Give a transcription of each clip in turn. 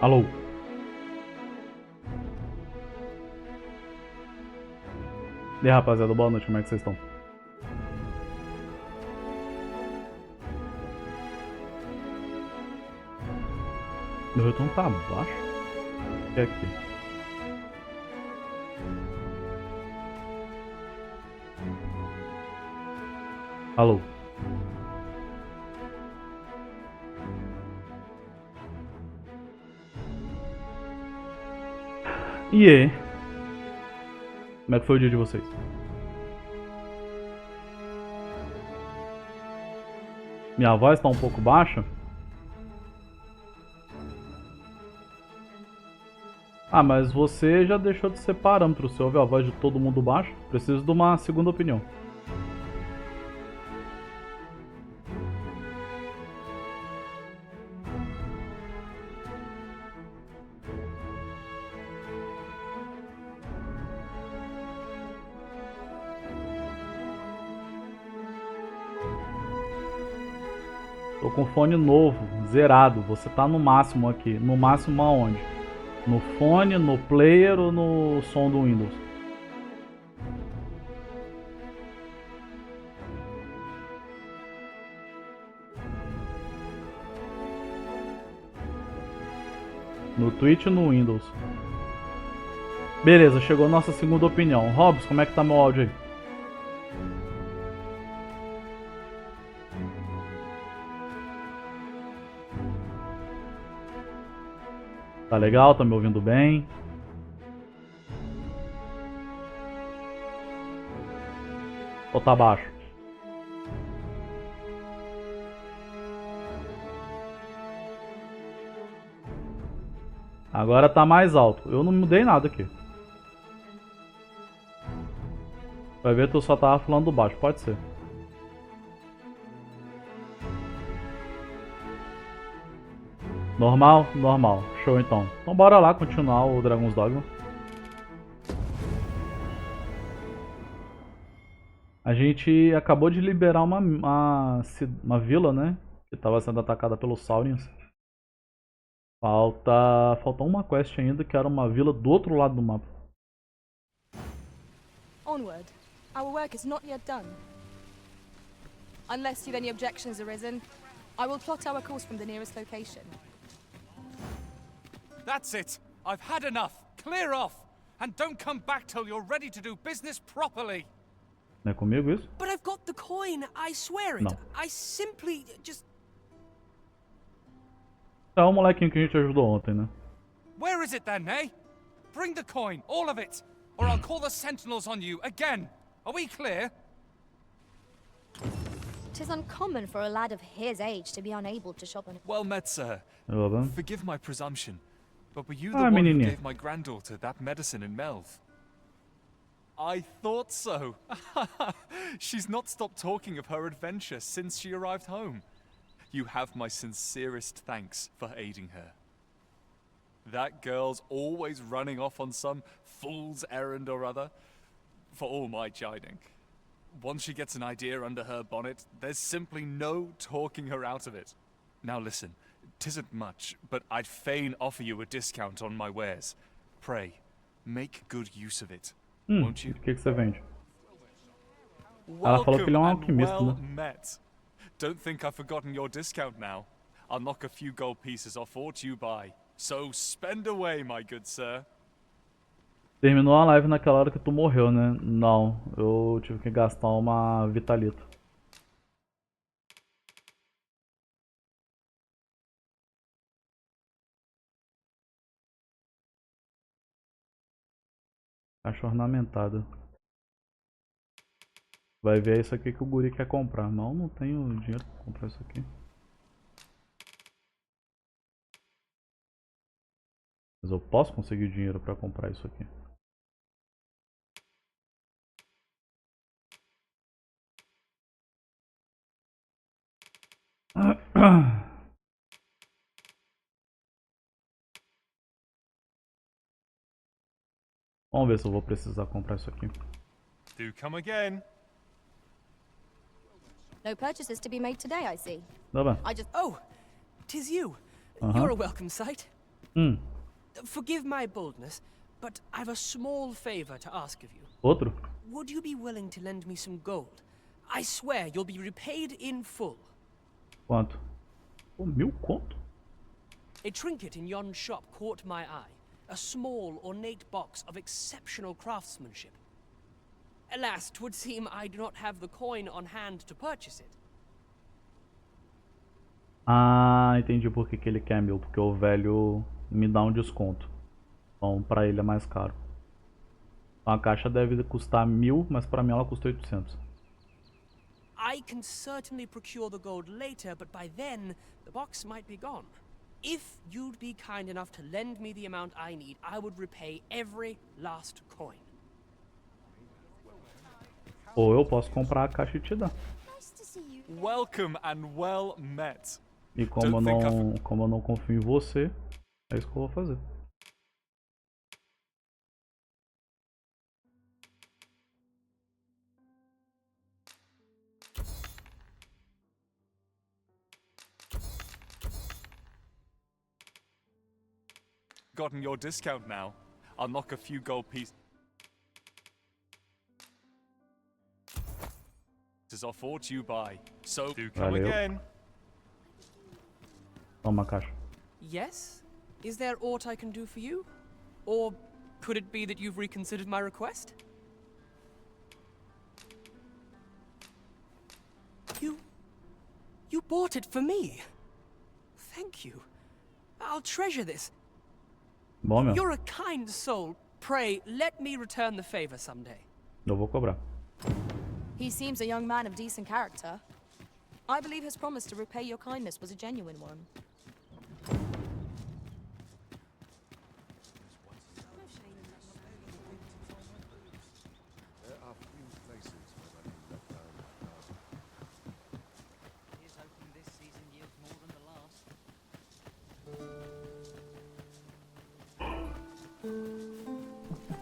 Alô? E aí, rapaziada, boa noite, como é que vocês estão? Meu retorno tá abaixo? O que é aqui? Alô? E aí? Como é que foi o dia de vocês? Minha voz tá um pouco baixa? Ah, mas você já deixou de ser parâmetro. Você ouve a voz de todo mundo baixa? Preciso de uma segunda opinião. Tô com fone novo, zerado. Você tá no máximo aqui. No máximo aonde? No fone, no player ou no som do Windows? No Twitch ou no Windows? Beleza, chegou a nossa segunda opinião. Hobbs, como é que tá meu áudio aí? Tá legal? Tá me ouvindo bem? Ou tá baixo? Agora tá mais alto. Eu não mudei nada aqui. Vai ver que eu só tava falando do baixo, pode ser. Normal? Normal. Show então. Então bora lá continuar o Dragon's Dogma. A gente acabou de liberar uma vila, né? Que tava sendo atacada pelos Saurians. Falta uma quest ainda, que era uma vila do outro lado do mapa. Onward. Our work is not yet done. Unless you've any objections arisen, I will plot our course from the nearest location. That's it! I've had enough! Clear off! And don't come back till you're ready to do business properly! Não é comigo isso? But I've got the coin, I swear it. Não. I simply just... É o molequinho que a gente ajudou ontem, né? Where is it then, eh? Bring the coin, all of it! Or I'll call the sentinels on you again! Are we clear? 'Tis uncommon for a lad of his age to be unable to shop on... Well met, sir. Tá. Forgive my presumption, but were you the Ah, one who menininha. gave my granddaughter that medicine in Melv? I thought so. She's not stopped talking of her adventure since she arrived home. You have my sincerest thanks for aiding her. That girl's always running off on some fool's errand or other, for all my chiding. Once she gets an idea under her bonnet, there's simply no talking her out of it. Now listen, 'tisn't much, but I'd fain offer you a discount on my wares. Pray, make good use of it. Won't you? O que você vende? Ela falou que ele é um alquimista, well né? met. Don't think I've forgotten your discount now. I'll knock a few gold pieces off what you buy. So spend away, my good sir. Terminou a live naquela hora que tu morreu, né? Não, eu tive que gastar uma Vitalita. Caixa ornamentada. Vai ver isso aqui que o guri quer comprar. Não tenho dinheiro pra comprar isso aqui. Mas eu posso conseguir dinheiro pra comprar isso aqui. Vamos ver se eu vou precisar comprar isso aqui. Do come again. No purchases to be made today, I see. Tá bem. I just... Oh, 'tis you. Uh-huh. You're a welcome sight. Forgive my boldness, but I've a small favor to ask of you. Outro? Would you be willing to lend me some gold? I swear you'll be repaid in full. Quanto? Pô, 1000 conto? A trinket in yon shop caught my eye. A small, ornate box of exceptional craftsmanship. Alas, 'twould seem I do not have the coin on hand to purchase it. Ah, entendi por que ele quer 1000. Porque o velho me dá um desconto. Então pra ele é mais caro. Então a caixa deve custar 1000, mas pra mim ela custa 800. I can certainly procure the gold later, but by then, the box might be gone. If you'd be kind enough to lend me the amount I need, I would repay every last coin. Ou eu posso comprar a caixa e te dar. Nice to see you. Welcome and well met. E como eu não confio em você, é isso que eu vou fazer. Gotten your discount now. I'll knock a few gold pieces off what you buy. So do come Valeu. again. Toma a caixa. Yes? Is there aught I can do for you? Or could it be that you've reconsidered my request? You bought it for me. Thank you. I'll treasure this. Bom, meu. You're a kind soul. Pray, let me return the favor someday. Eu vou cobrar. He seems a young man of decent character. I believe his promise to repay your kindness was a genuine one.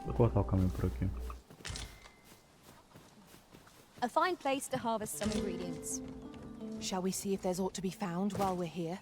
Vou cortar o caminho por aqui. A fine place to harvest some ingredients. Shall we see if there's aught to be found while we're here?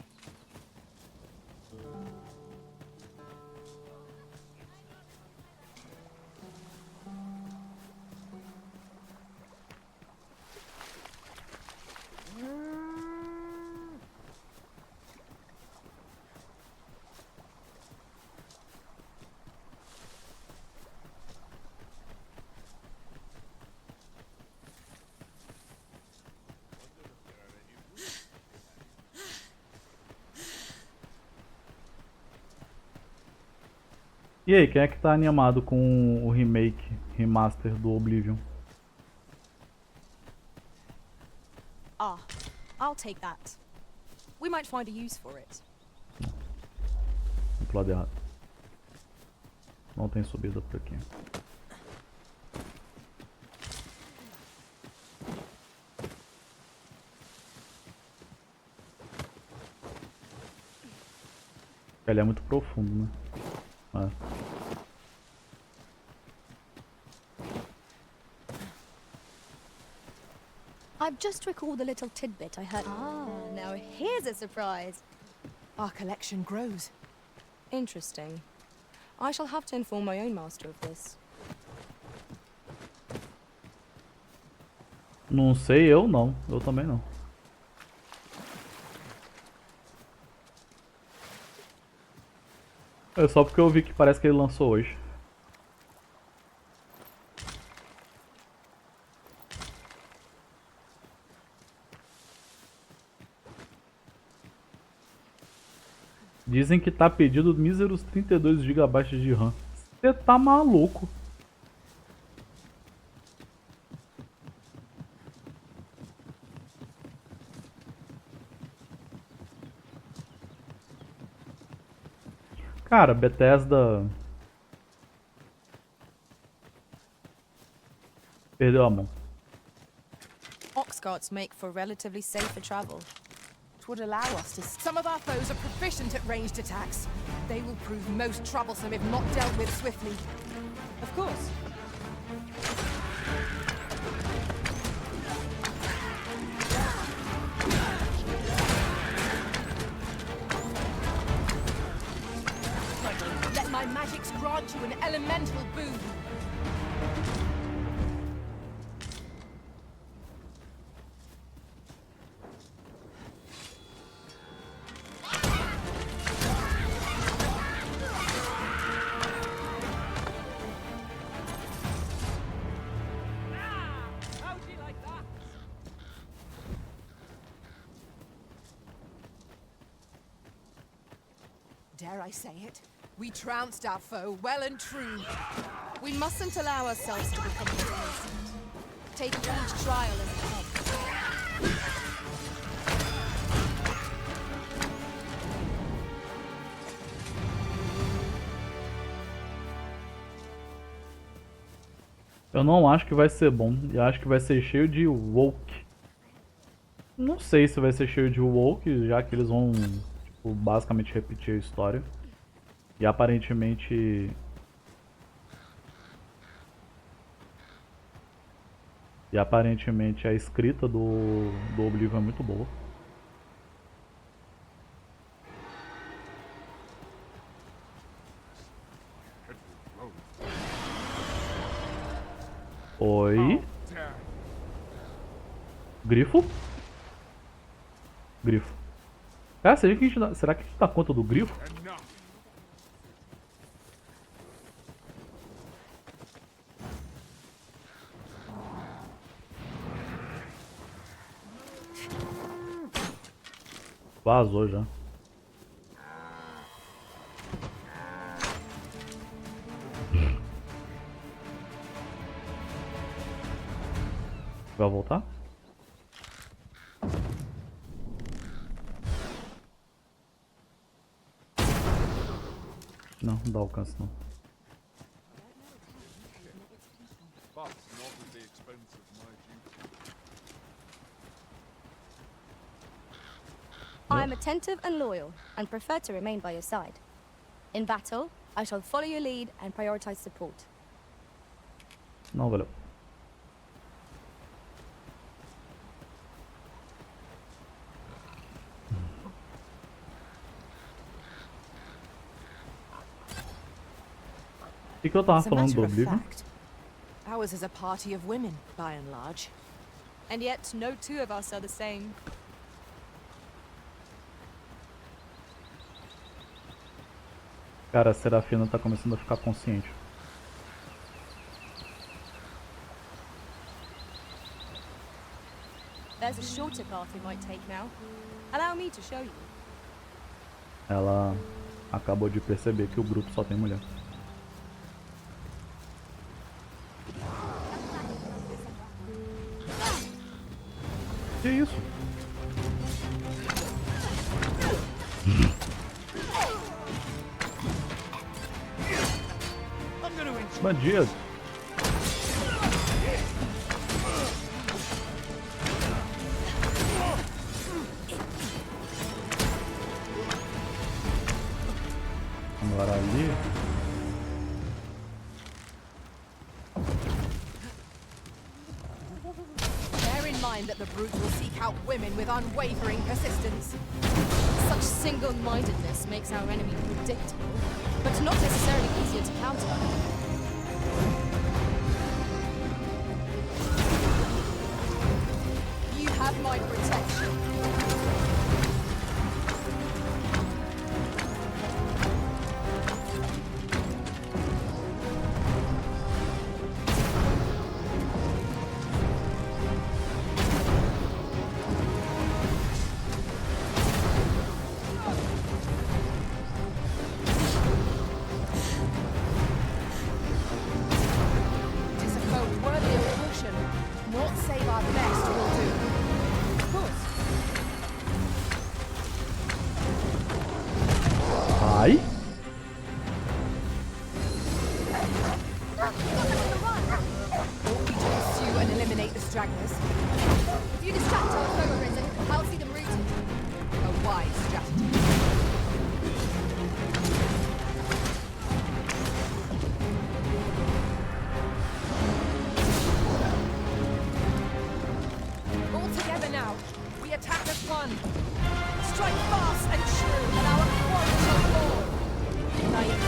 E aí, quem é que tá animado com o remake, remaster do Oblivion? Ah, I'll take that. We might find a use for it. Vou pro lado errado. Não tem subida por aqui. Ele é muito profundo, né? É. I've just recalled a little tidbit I heard. Ah, now here's a surprise. Our collection grows. Interesting. I shall have to inform my own master of this. Não sei, eu não. Eu também não. É só porque eu vi que parece que ele lançou hoje. Dizem que tá pedido míseros 32 GB de RAM. Você tá maluco? Cara, Bethesda perdeu a mão. Ox carts make for relatively safer travel. It would allow us to... Some of our foes are proficient at ranged attacks. They will prove most troublesome if not dealt with swiftly. Of course. mental boon. Dare I say it? We trounced our foe well and true. We mustn't allow ourselves to become complacent. Take each trial as it comes. Eu não acho que vai ser bom. Eu acho que vai ser cheio de woke. Não sei se vai ser cheio de woke, já que eles vão, tipo, basicamente repetir a história. E aparentemente... a escrita do Oblivion é muito boa. Oi? Grifo? Grifo. Cara, será que a gente dá conta do grifo? Vazou já. Vai voltar? Não, não dá alcance não. I am attentive and loyal, and prefer to remain by your side. In battle, I shall follow your lead and prioritize support. Não, valeu. O que eu tava As a falando do matter of Oblivion? fact, ours is a party of women, by and large. And yet, no two of us are the same. Cara, a Serafina tá começando a ficar consciente. There's a shorter path we might take now. Allow me to show you. Ela acabou de perceber que o grupo só tem mulher. Que isso? Bandido. Agora ali. Bear in mind that the brute will seek out women with unwavering persistence. Such single-mindedness makes our enemy predictable, but not necessarily easier to counter. You have my protection. Tis a foe worthy of caution. Naught save our best will do. Of course. Ai. Ought we to pursue and eliminate the stragglers? If you distract our foe arisen, I'll see them rooted. A wise strategy. All together now. We attack as one. Strike fast and true, and our quarry shall fall. Unite.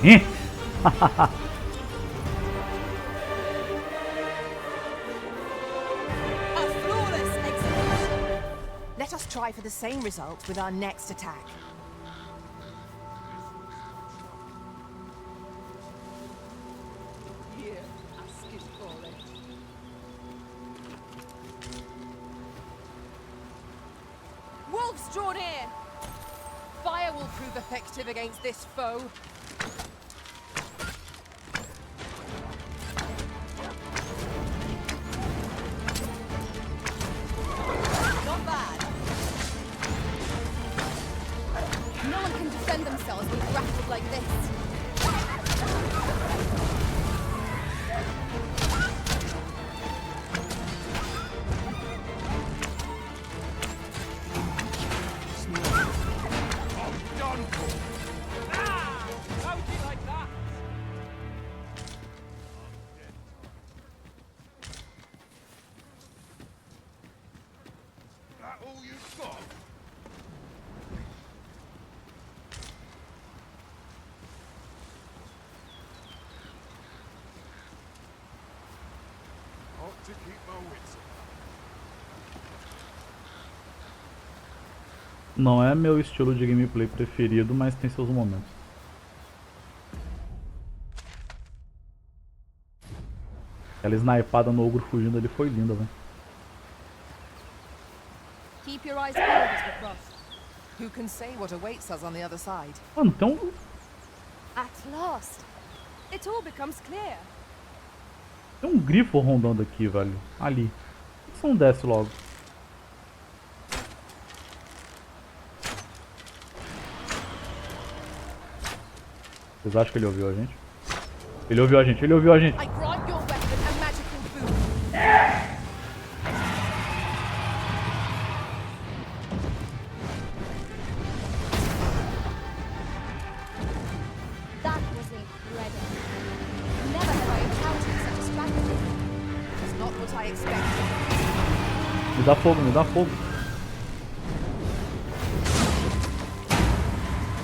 A flawless execution. Let us try for the same result with our next attack. Wolves draw near. Fire will prove effective against this foe. Not bad. No one can defend themselves when grappled like this. Não é meu estilo de gameplay preferido, mas tem seus momentos. Aquela snipada no ogro fugindo ali foi linda, velho. Keep your eyes peeled as we cross. Who can say what awaits us on the other side? Mano, tem um... At last. It all becomes clear. Tem um grifo rondando aqui, velho. Ali. Por que você não desce logo? Vocês acham que ele ouviu a gente? Ele ouviu a gente, ele ouviu a gente. I grant your weapon a magical boon. That was incredible. Never have I encountered such a strategy. It's not what I expected. Me dá fogo, me dá fogo.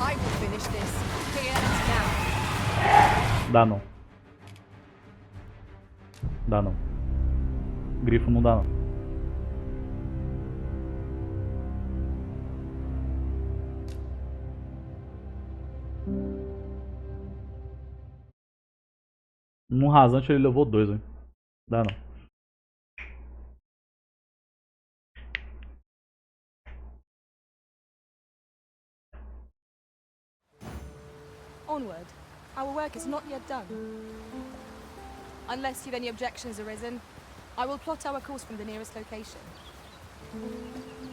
I will finish this here and now. Dá não. Dá não. Grifo não dá não. Num rasante ele levou 2, hein. Dá não. Onward. Our work is not yet done. Unless you've any objections arisen, I will plot our course from the nearest location.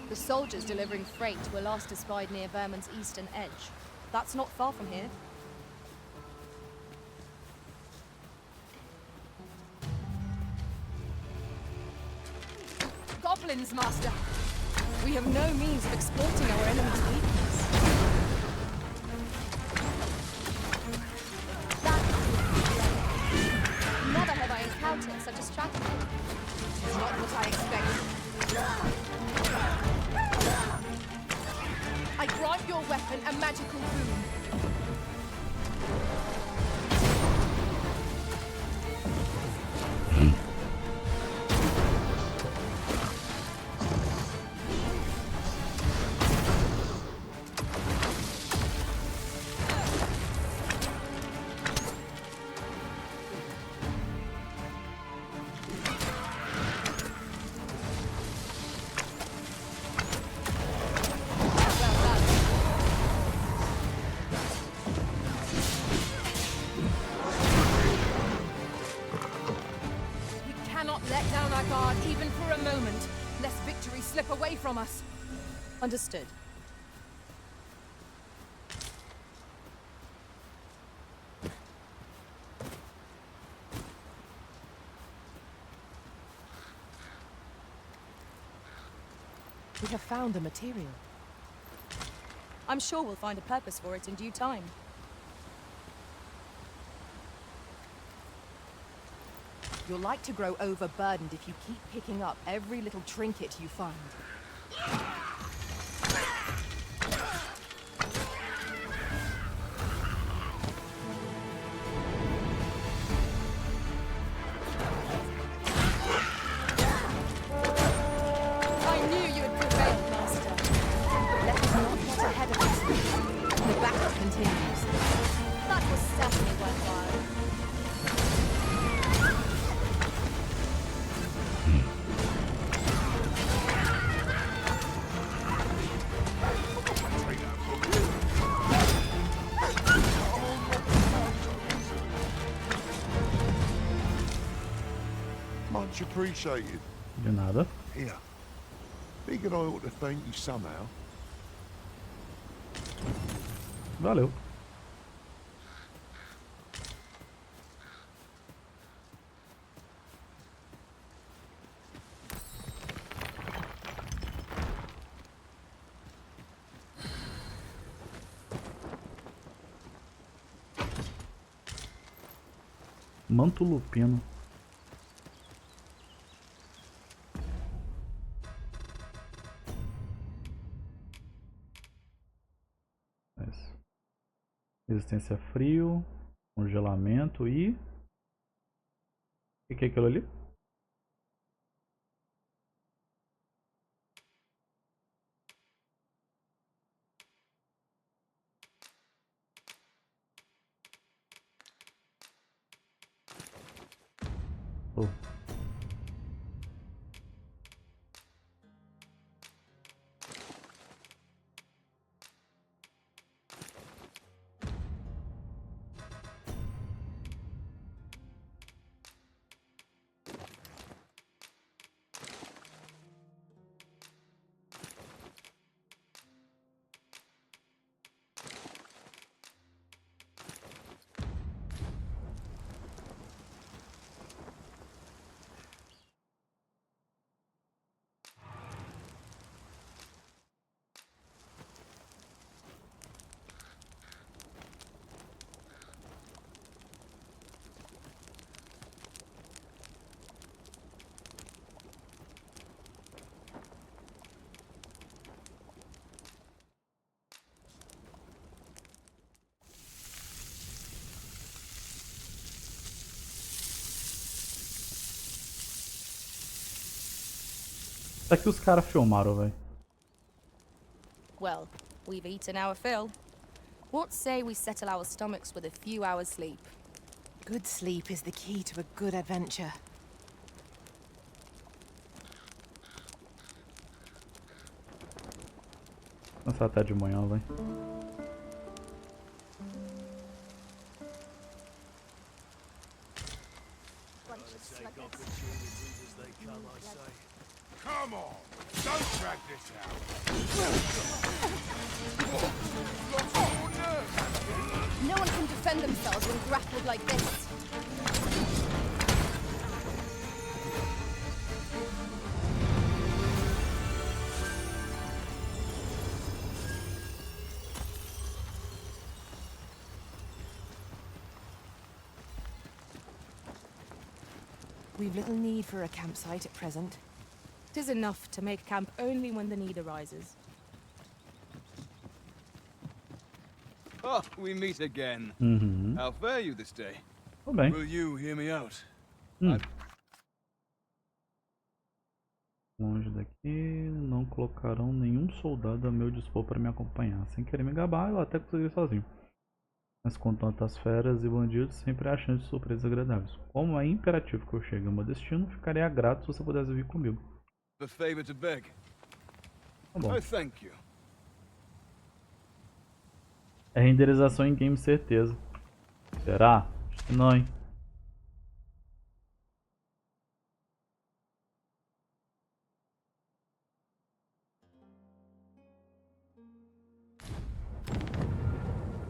The soldiers delivering freight were last espied near Vermon's eastern edge. That's not far from here. Goblins, Master. We have no means of exploiting our enemy's weakness. That was incredible. Never have I encountered such a strategy. It's not what I expected. I grant your weapon a magical boon. Let down our guard even for a moment, lest victory slip away from us. Understood. We have found the material. I'm sure we'll find a purpose for it in due time. You're like to grow overburdened if you keep picking up every little trinket you find. appreciated. De nada. Here. Figured I ought to thank you somehow. Valeu. Manto lupino. Resistência a frio, congelamento e... O que é aquilo ali? Oh. Isso aqui os caras filmaram, velho. Well, we've eaten our fill. What say we settle our stomachs with a few hours sleep? Good sleep is the key to a good adventure. Começar até de manhã, velho. Come on! Don't drag this out! No one can defend themselves when grappled like this. We've little need for a campsite at present. 'Tis enough to make camp only when the need arises. Oh, we meet again. Uhum. How fare you this day? Tudo bem. Will you hear me out? Longe daqui, não colocarão nenhum soldado a meu dispor para me acompanhar. Sem querer me gabar, eu até consegui sozinho. Mas com tantas feras e bandidos, sempre há chance de surpresas agradáveis. Como é imperativo que eu chegue ao meu destino, ficaria grato se você pudesse vir comigo. A favor to beg. Tá bom. I thank you. É renderização em game, certeza. Será? Acho que não, hein?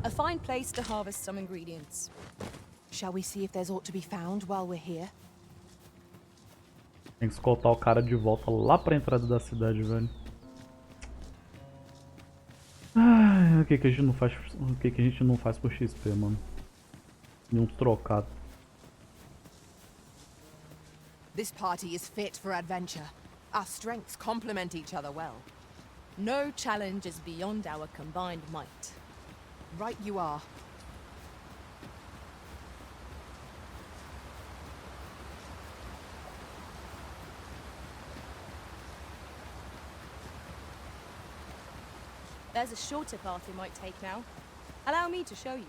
A fine place to harvest some ingredients. Shall we see if there's aught to be found while we're here? Tem que escoltar o cara de volta lá pra entrada da cidade, velho. Ai, o que que a gente não faz, o que que a gente não faz por XP, mano? Nenhum trocado. This party is fit for adventure. Our strengths complement each other well. No challenge is beyond our combined might. Right you are. There's a shorter path we might take now. Allow me to show you.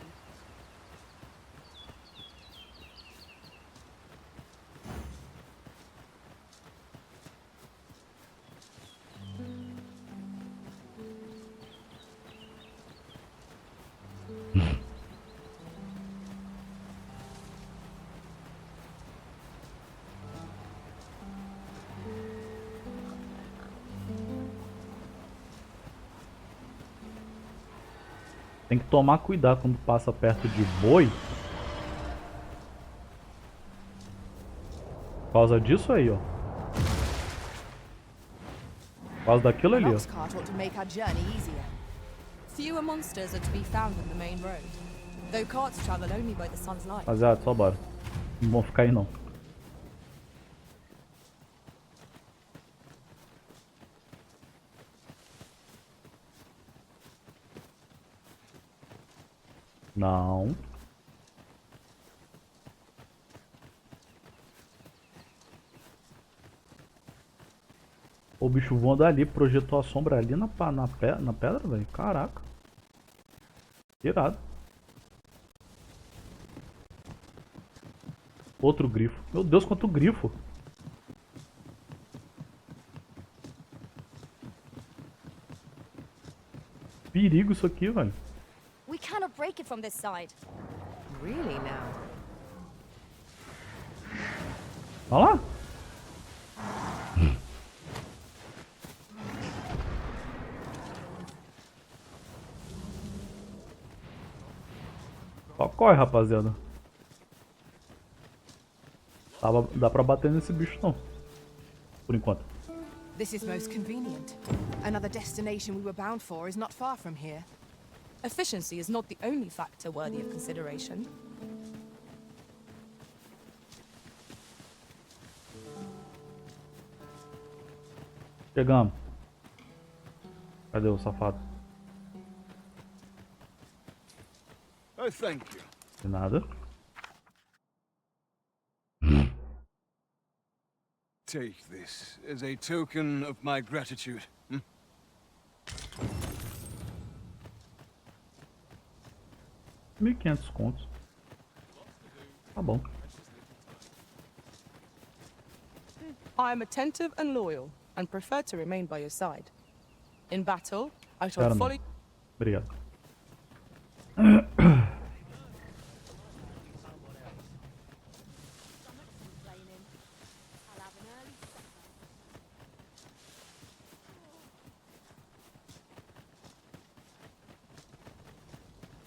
Tem que tomar cuidado quando passa perto de boi. Por causa disso aí, ó. Por causa daquilo An ali, ó. ox cart ought to make our journey easier. Fewer monsters are to be found on the main road, though carts travel only by the sun's light. Rapaziada, só bora. Não vão ficar aí não. Não. O bicho voando ali, projetou a sombra ali na pedra, velho. Caraca. Irado. Outro grifo. Meu Deus, quanto grifo. Perigo isso aqui, velho. We cannot break it from this side. Really now? Olha lá. Só corre, rapaziada. Dá pra bater nesse bicho não. Por enquanto. This is most convenient. Another destination we were bound for is not far from here. Efficiency is not the only factor worthy of consideration. Chegamos. Cadê o safado? Oh, thank you. De nada. Take this as a token of my gratitude. 1.500 contos. Tá bom. I am attentive and loyal, and prefer to remain by your side. In battle, I shall Cara, não. follow. Obrigado.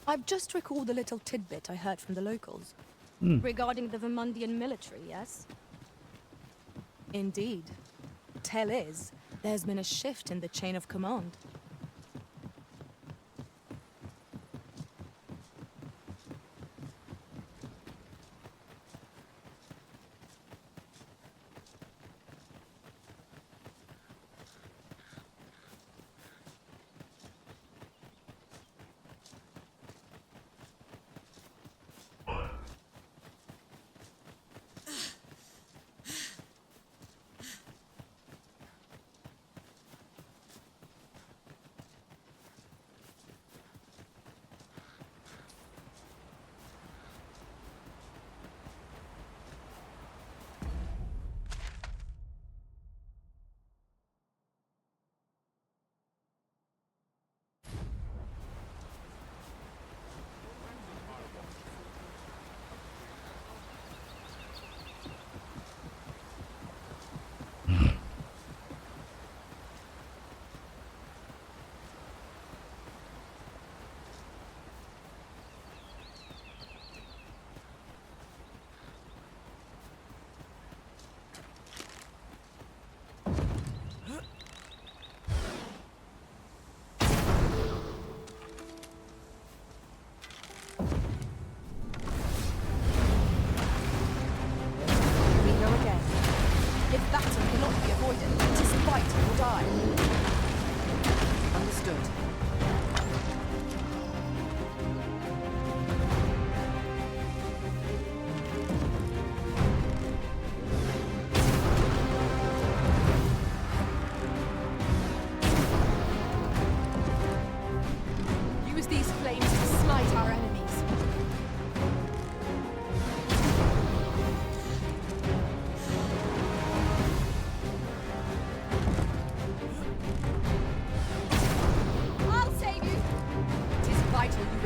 I've just recalled a little tidbit I heard from the locals. Regarding the Vermundian military, yes? Indeed. Tell is, there's been a shift in the chain of command.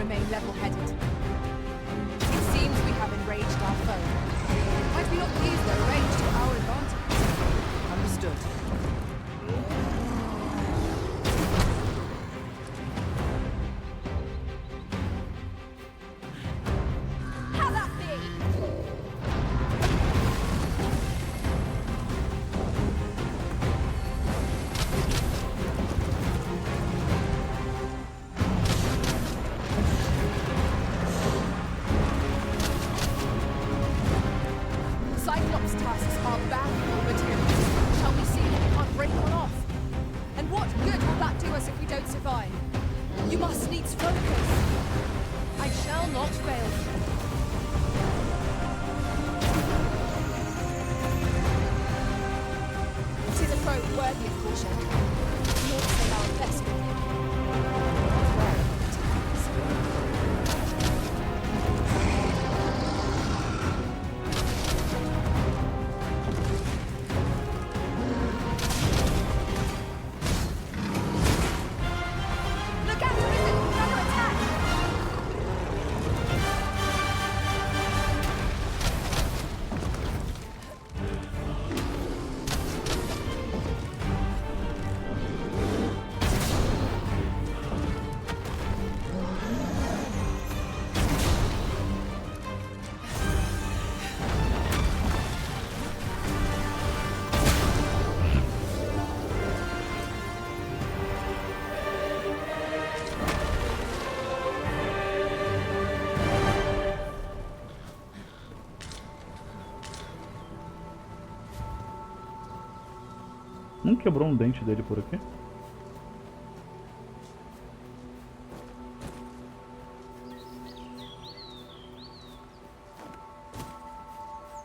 remain level-headed. It seems we have enraged our foe. Might we not use their rage to our advantage? Understood. You must needs focus. I shall not fail. Tis a foe worthy of caution. Not say our best with him. Beware of attacks. Look out, Prison! He's under attack! Não quebrou um dente dele por aqui?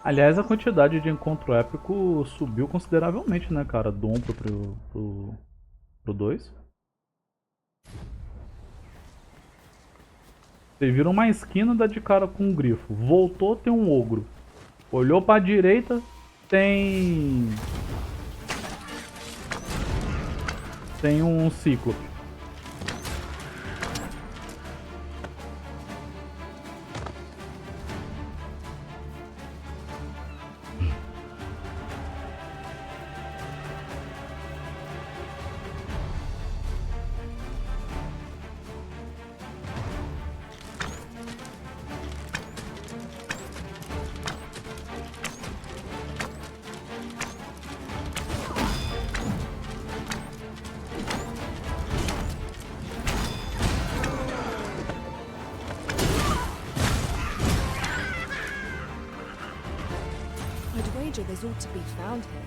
Aliás, a quantidade de encontro épico subiu consideravelmente, né, cara? Do 1 pro 2. Vocês viram uma esquina da de cara com um grifo. Voltou, tem um ogro. Olhou pra direita, tem um cíclope. I'd wager there's ought to be found here.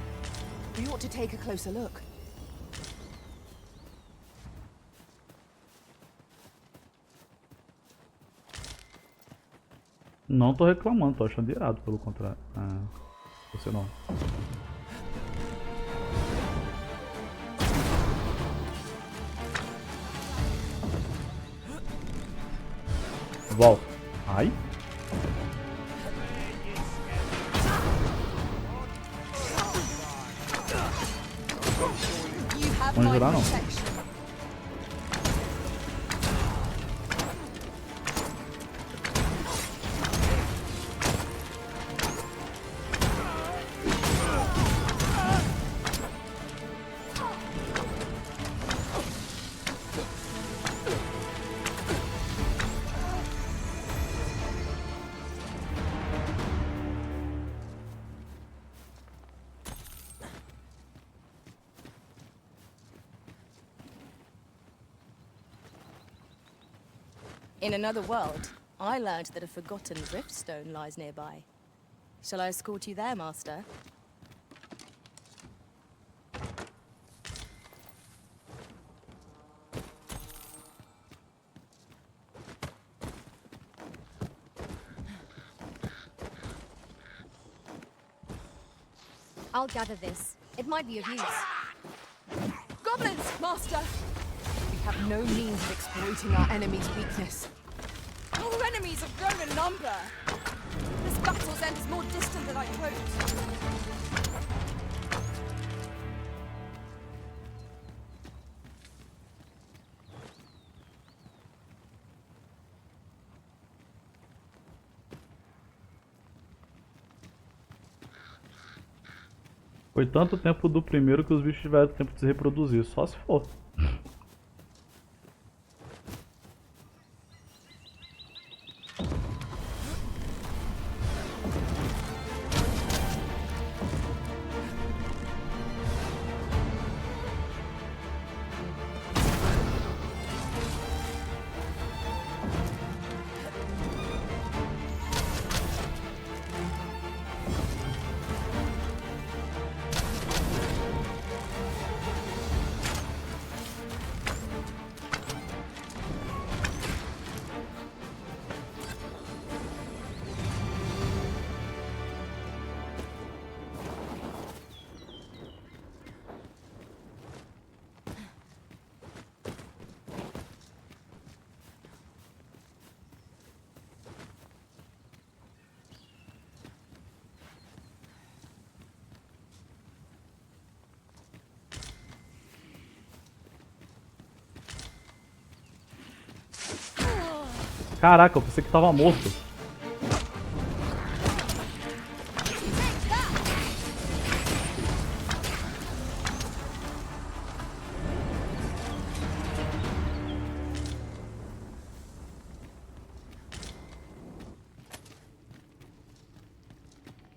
We ought to take a closer look. Não tô reclamando, tô achando irado, pelo contrário. Você não. Volta. Ai. You have Vamos my jurar, não. protection. In another world, I learned that a forgotten riftstone lies nearby. Shall I escort you there, Master? I'll gather this. It might be of use. Goblins, Master! We have no means of exploiting our enemy's weakness. Our enemies have grown in number. This battle's end is more distant than I hoped. Foi tanto tempo do primeiro que os bichos tiveram tempo de se reproduzir, só se for. Caraca, eu pensei que tava morto.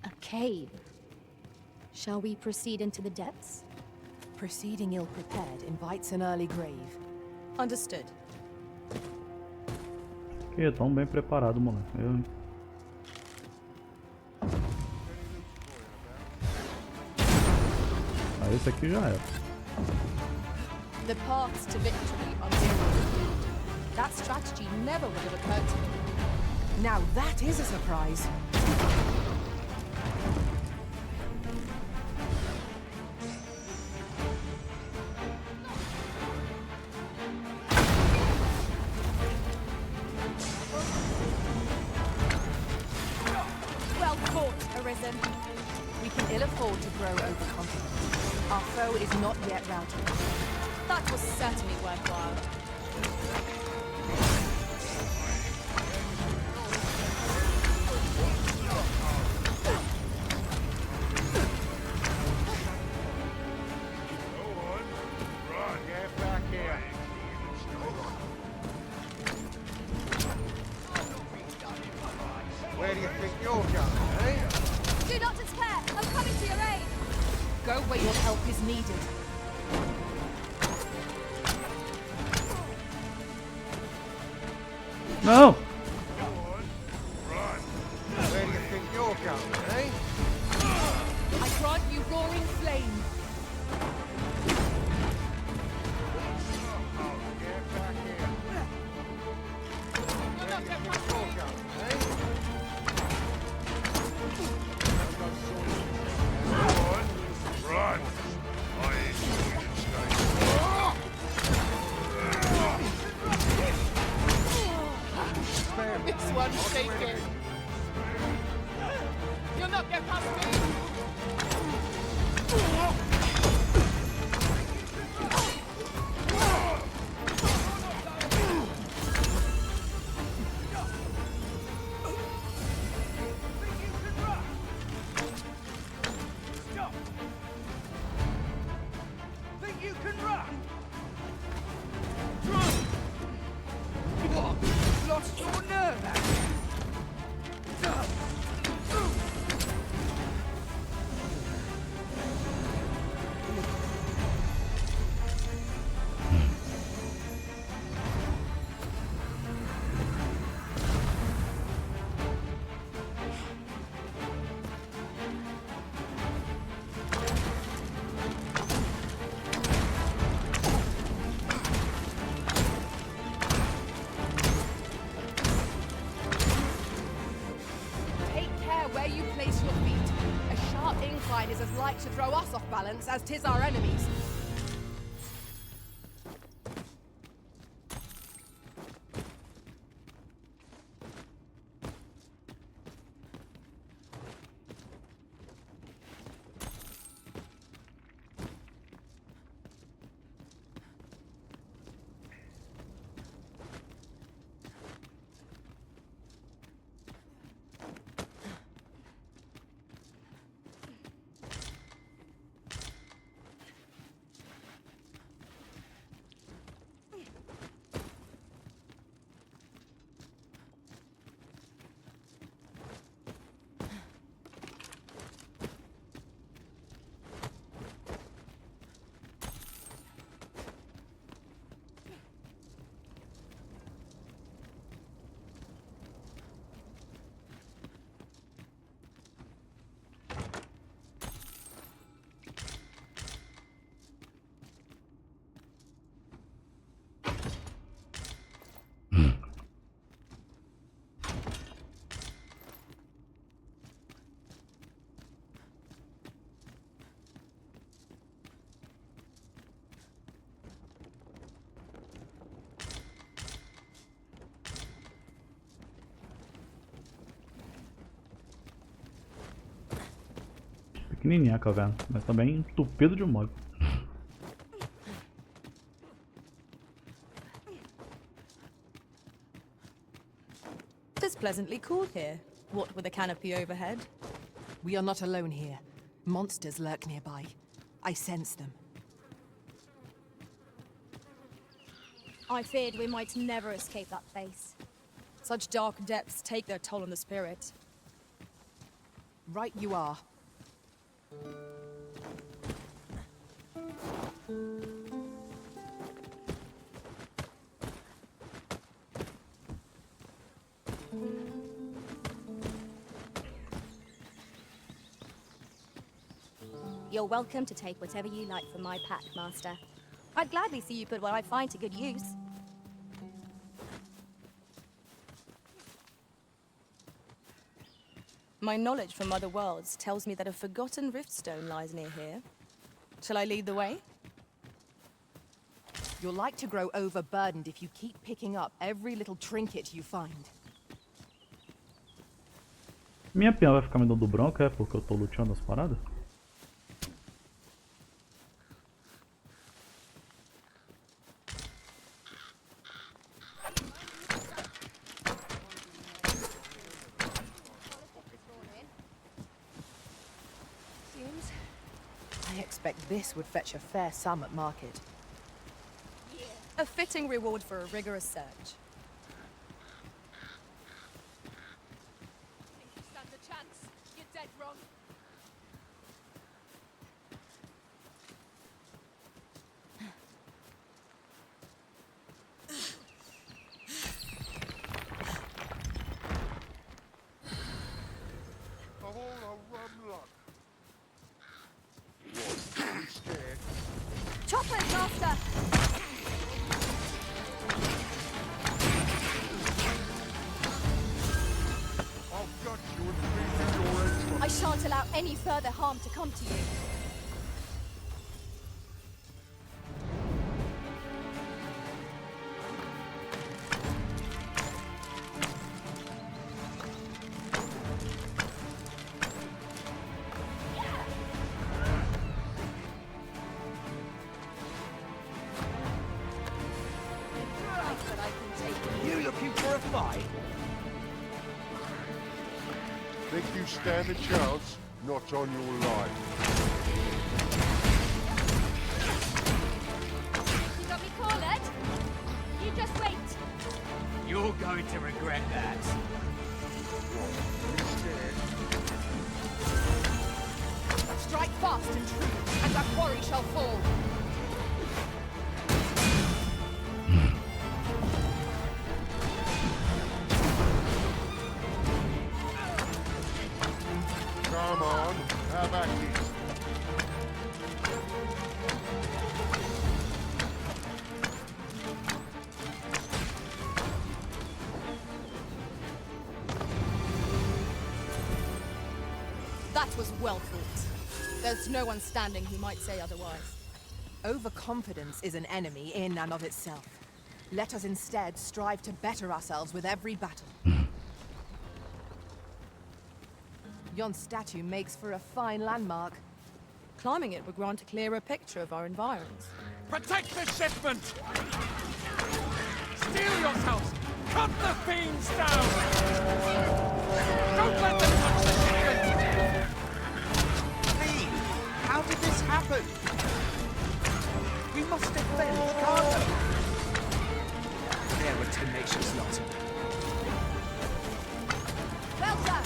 A cave. Shall we proceed into the depths? Proceeding ill-prepared invites an early grave. Understood. Que tão bem preparado, moleque. Ah, esse aqui já era. The paths to victory are different. That strategy never would have occurred to me. Now that is a surprise. Well fought, Arisen. We can ill afford to grow overconfident. Our foe is not yet routed. That was certainly worthwhile. Where do you think you're going, eh? Do not despair! I'm coming to your aid! Go where your help is needed. Não! Where do you think you're going, eh? I grant you roaring flame. Get back here. Where do you think you're going, eh? Run! I ain't This one's shaking. You'll not get past me. Think you can run? What? Lost your nerve, have you? Take care where you place your feet. A sharp incline is as like to throw us off balance as 'tis our enemies. Pequenininha a caverna, mas também entupido de mole. is pleasantly cool here, what with a canopy overhead. We are not alone here. Monsters lurk nearby. I sense them. I feared we might never escape that place. Such dark depths take their toll on the spirit. Right you are. You're welcome to take whatever you like from my pack, Master. I'd gladly see you put what I find to good use. My knowledge from other worlds tells me that a forgotten riftstone lies near here. Shall I lead the way? You're like to grow overburdened if you keep picking up every little trinket you find. Minha peão vai ficar me dando bronca, é? Porque eu tô luteando as paradas? Seems. I expect this would fetch a fair sum at market. A fitting reward for a rigorous search. Think you stand a chance? You're dead wrong. Of all the rum luck. What? You scared? Choppers, Master! I'll gut you and feed you your entrails. I shan't allow any further harm to come to you. But I can take You looking for a fight? Think you stand a chance? Not on your life. You got me cornered? You just wait. You're going to regret that. What? You scared? Strike fast and true, and our quarry shall fall. Come on, have at it. That was well fought. There's no one standing who might say otherwise. Overconfidence is an enemy in and of itself. Let us instead strive to better ourselves with every battle. Yon statue makes for a fine landmark. Climbing it would grant a clearer picture of our environs. Protect the shipment! Steel yourselves! Cut the fiends down! Don't let them touch the shipment! Lee, how did this happen? We must defend the cargo. They're a tenacious lot. Well done.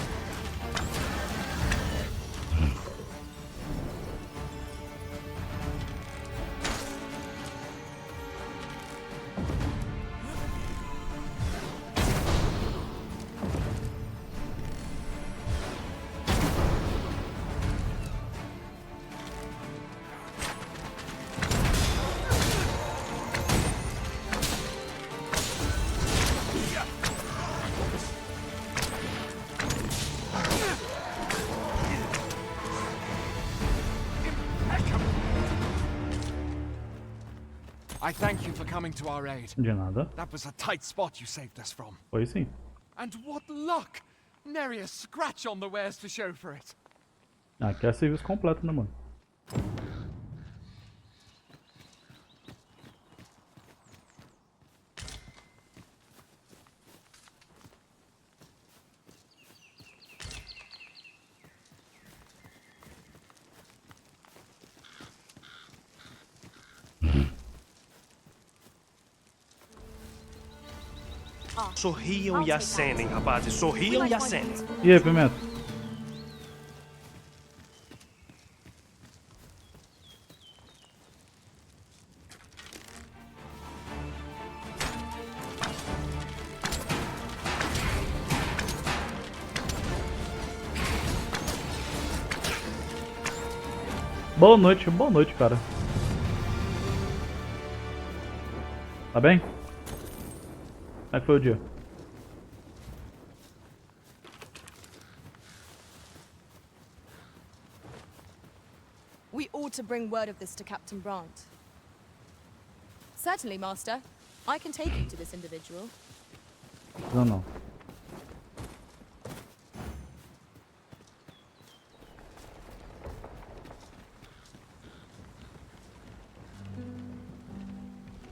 I thank you for coming to our aid. De nada. That was a tight spot you saved us from. Foi sim. And what luck! Nary a scratch on the wares to show for it. Aqui é serviço completo, né, mano? Sorriam e acenem, rapazes. Sorriam e acenem. E aí, Pimenta? Boa noite, cara. Tá bem? Como é que foi o dia? We ought to bring word of this to Captain Brandt. Certainly, Master. I can take you to this individual. Não, não.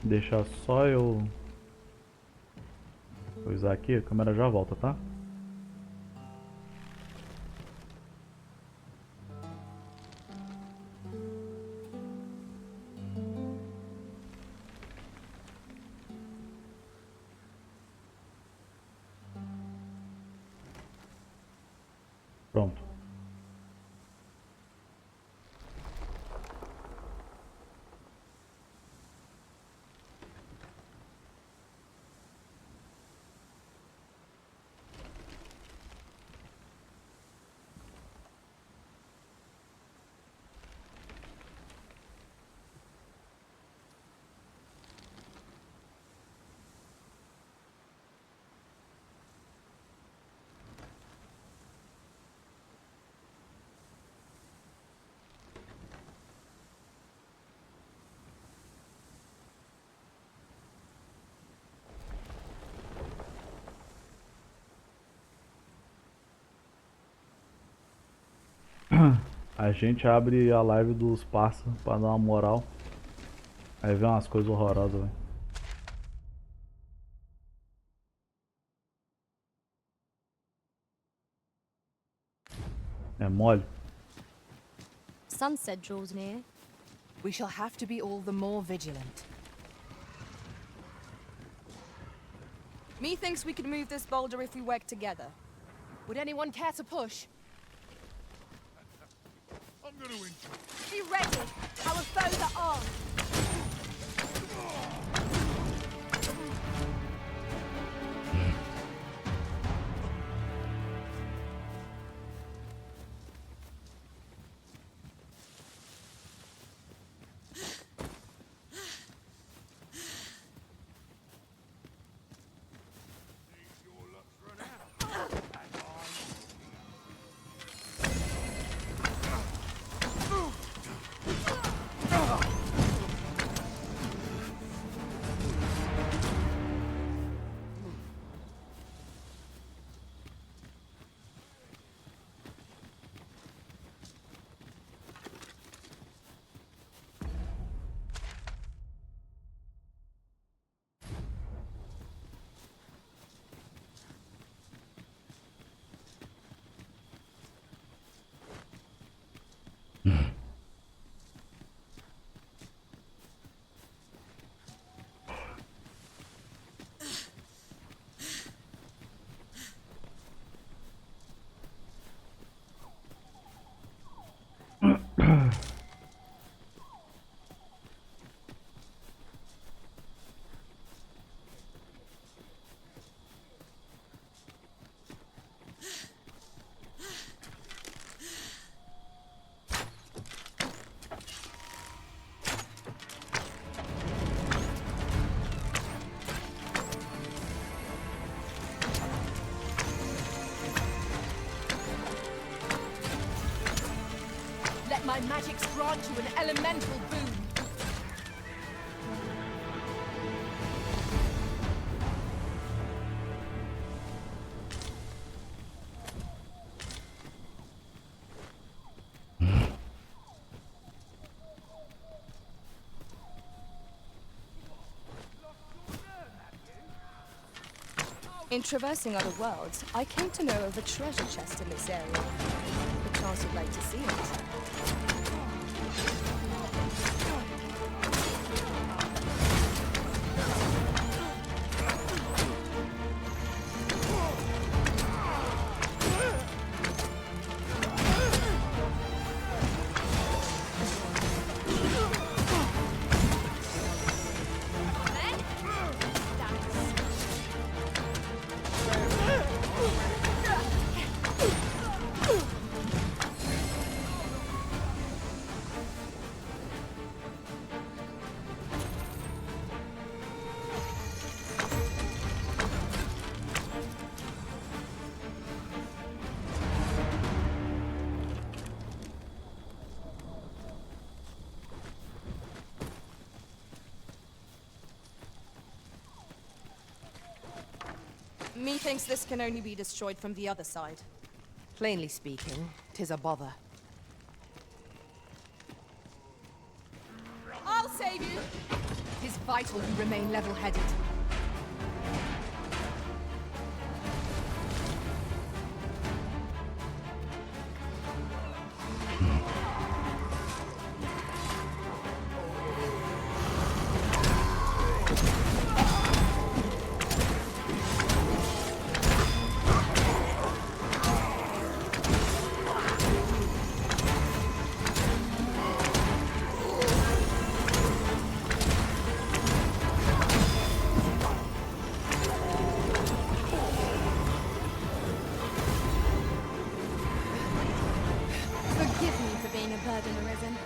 Deixar só eu usar aqui, a câmera já volta, tá? Pronto. A gente abre a live dos parça pra dar uma moral. Aí vem umas coisas horrorosas, velho. É mole. Sunset draws near. We shall have to be all the more vigilant. Methinks we could move this boulder if we work together. Would anyone care to push? I'm gonna enjoy. Be ready. Our foes are armed. Let my magics grant you an elemental boon. In traversing other worlds, I came to know of a treasure chest in this area. Perchance you'd like to see it. Methinks this can only be destroyed from the other side. Plainly speaking, 'tis a bother. I'll save you! 'Tis vital you remain level-headed. Forgive me for being a burden, Arisen.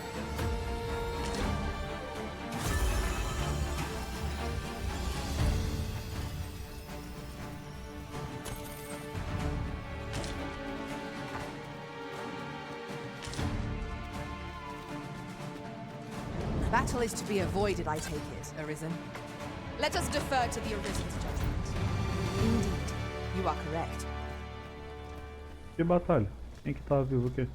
Battle is to be avoided, I take it, Arisen. Let us defer to the Arisen's judgment. Indeed, you are correct. Que batalha? Quem que tá vivo aqui?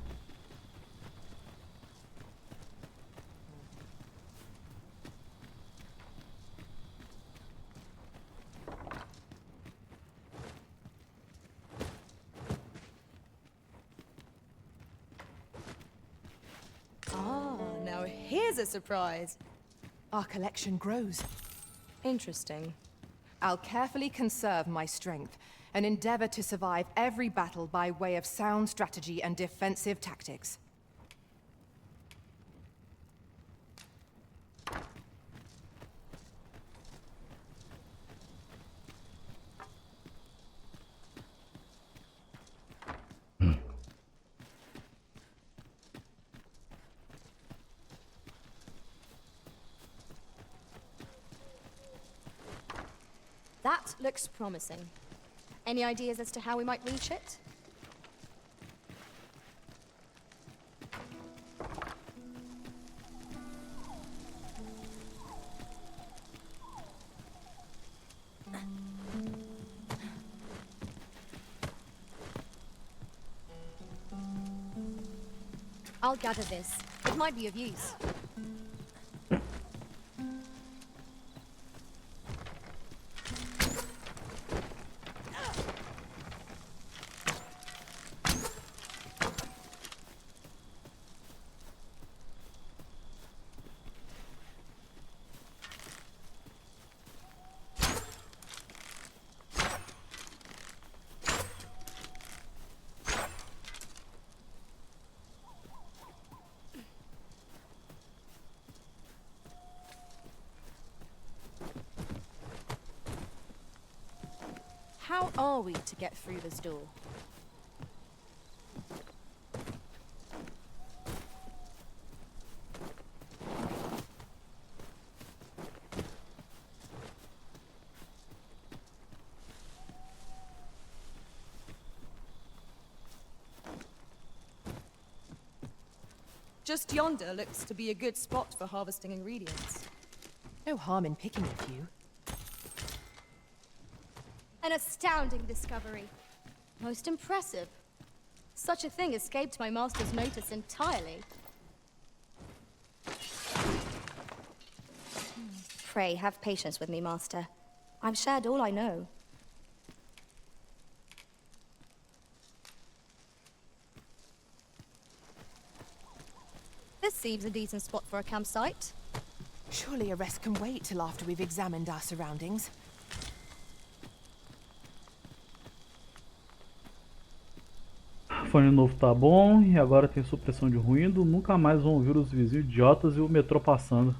Ah, now here's a surprise. Our collection grows. Interesting. I'll carefully conserve my strength and endeavor to survive every battle by way of sound strategy and defensive tactics. That looks promising. Any ideas as to how we might reach it? I'll gather this. It might be of use. How are we to get through this door? Just yonder looks to be a good spot for harvesting ingredients. No harm in picking a few. An astounding discovery. Most impressive. Such a thing escaped my master's notice entirely. Pray, have patience with me, master. I've shared all I know. This seems a decent spot for a campsite. Surely a rest can wait till after we've examined our surroundings. Fone novo tá bom, e agora tem supressão de ruído. Nunca mais vão ouvir os vizinhos idiotas e o metrô passando.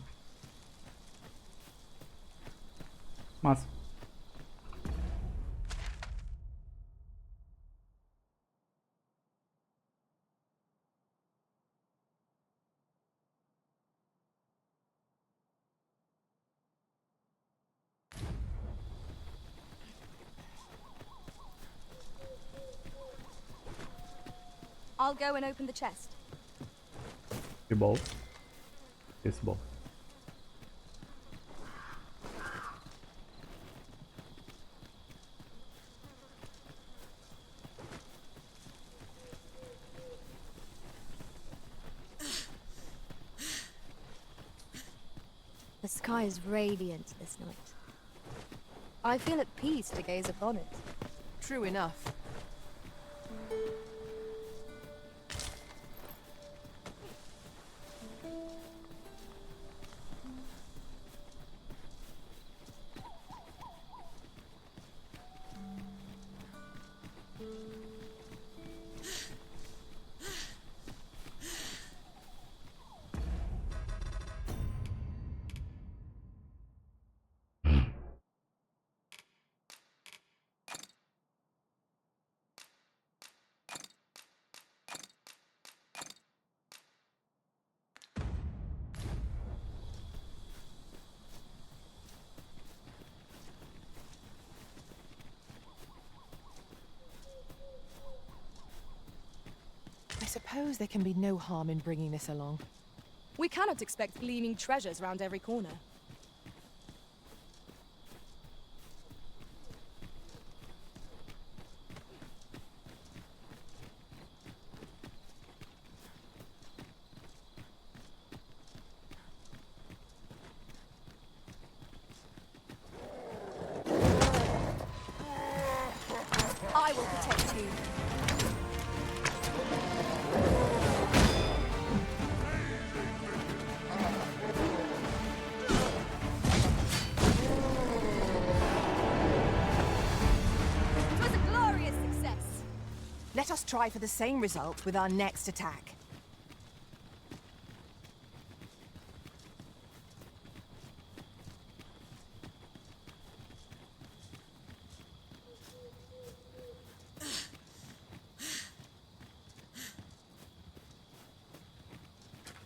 Massa. I'll go and open the chest. Que bom. Esse bom. sky is radiant this night. I feel at peace to gaze upon it. True enough. I suppose there can be no harm in bringing this along. We cannot expect gleaming treasures round every corner. I will protect you. It was a glorious success. Let us try for the same result with our next attack.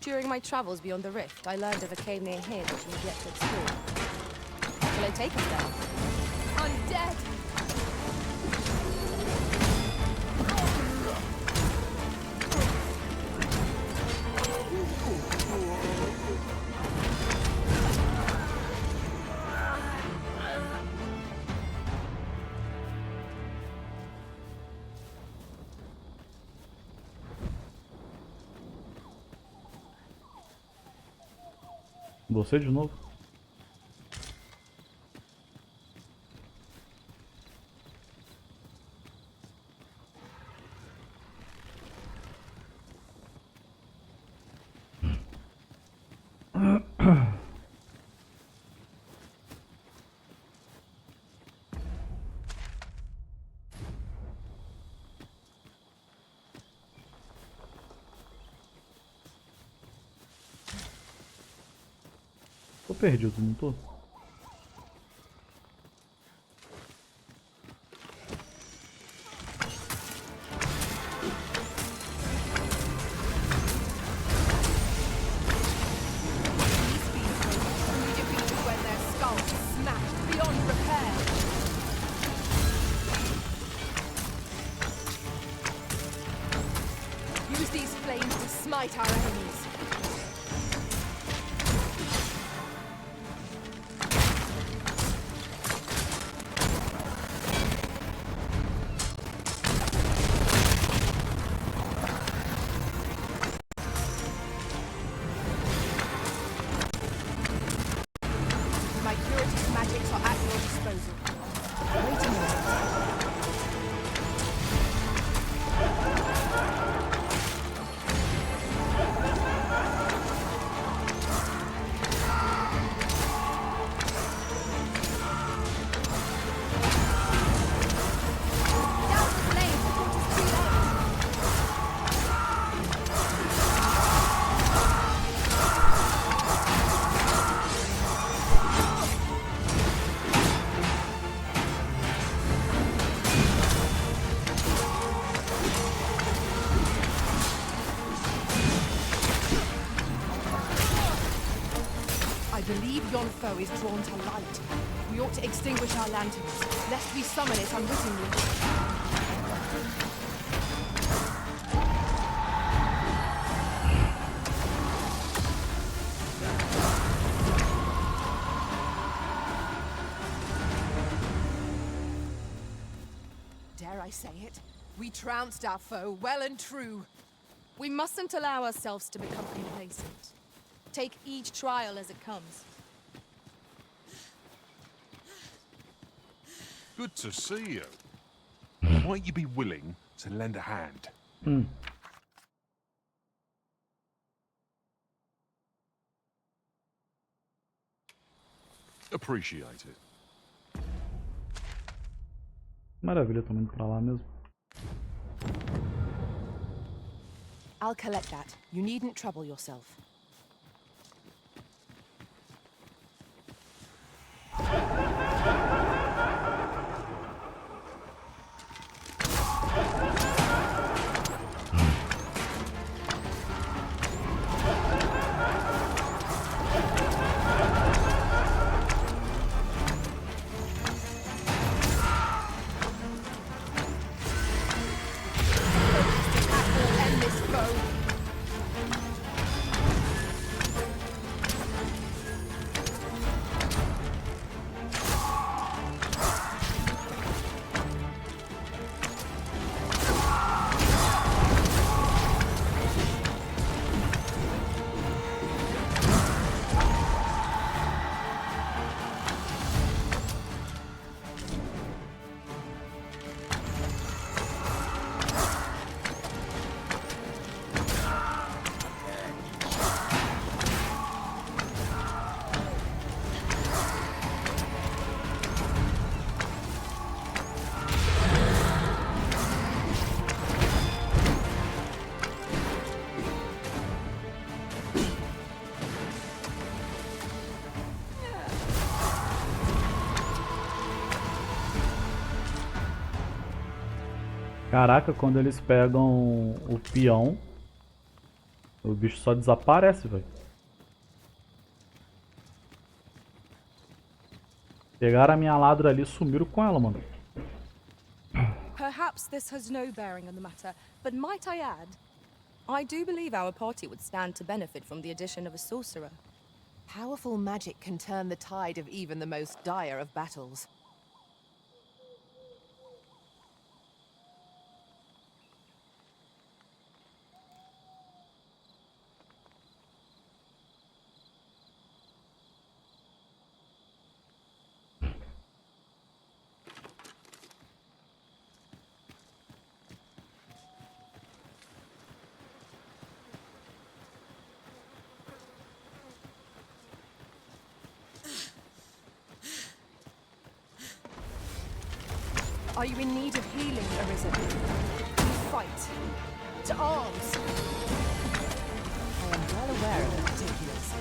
During my travels beyond the rift, I learned of a cave near here that we have yet to explore. Will I take us there? Undead! Você de novo? Tô perdido, não tô? When their skulls are smashed beyond repair. Use these flames to smite our enemies. My curative magics are at your disposal. Wait a minute. Down the flames before it is too late. I believe yon foe is drawn to light. We ought to extinguish our lanterns, lest we summon it unwittingly. Dare I say it? We trounced our foe well and true. We mustn't allow ourselves to become complacent. Take each trial as it comes. Good to see you. Might you be willing to lend a hand? Appreciate it. Maravilha, tô indo pra lá mesmo. I'll collect that. You needn't trouble yourself. End this foe. Caraca, quando eles pegam o peão, o bicho só desaparece, velho. Pegaram a minha ladra ali e sumiram com ela, mano. Perhaps this has no bearing on the matter, but might I add, I do believe our party would stand to benefit from the addition of a sorcerer. Powerful magic can turn the tide of even the most dire of battles. Are you in need of healing, Arisen? Fight. To arms! I am well aware of the particulars.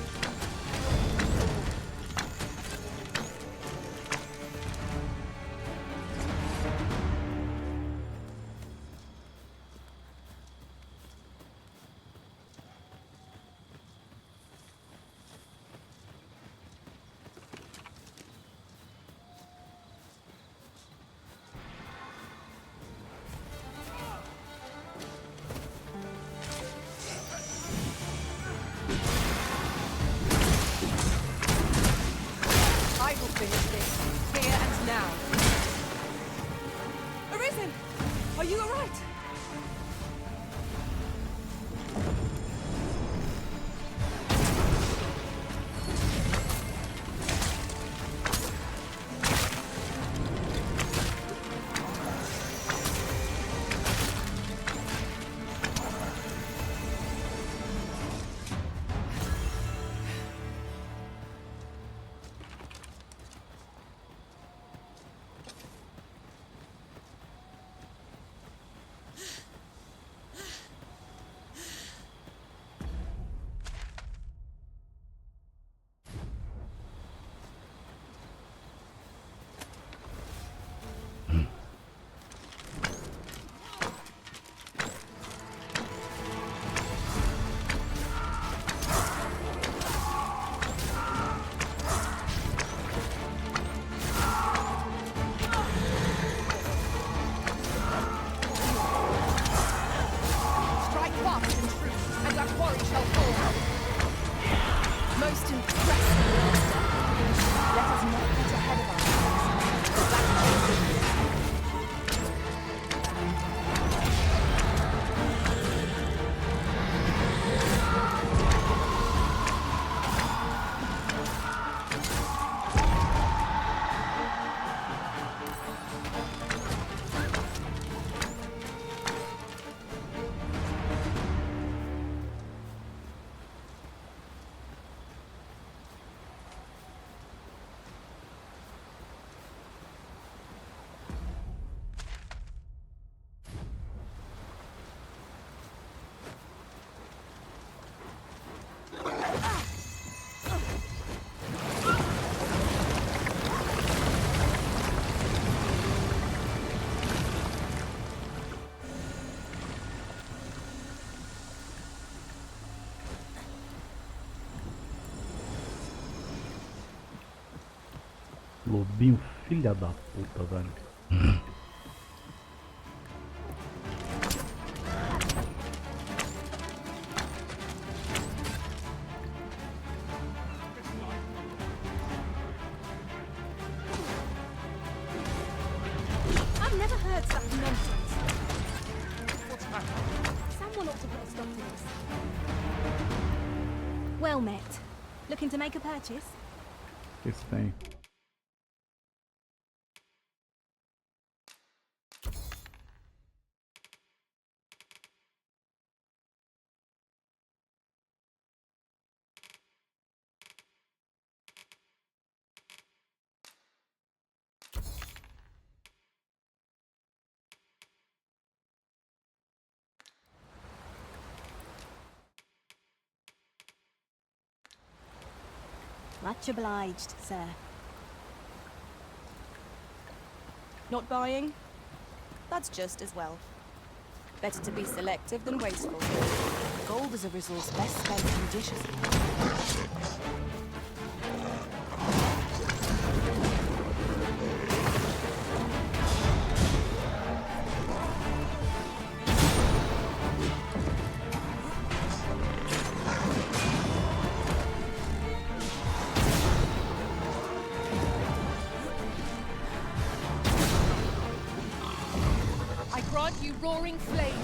Lobinho, filha da puta, velho. I've never heard such nonsense. What's happened? Someone ought to put a stop to this. Well met. Looking to make a purchase? Esse tem. Much obliged, sir. Not buying? That's just as well. Better to be selective than wasteful. Gold is a resource best spent judiciously. I grant you roaring flames.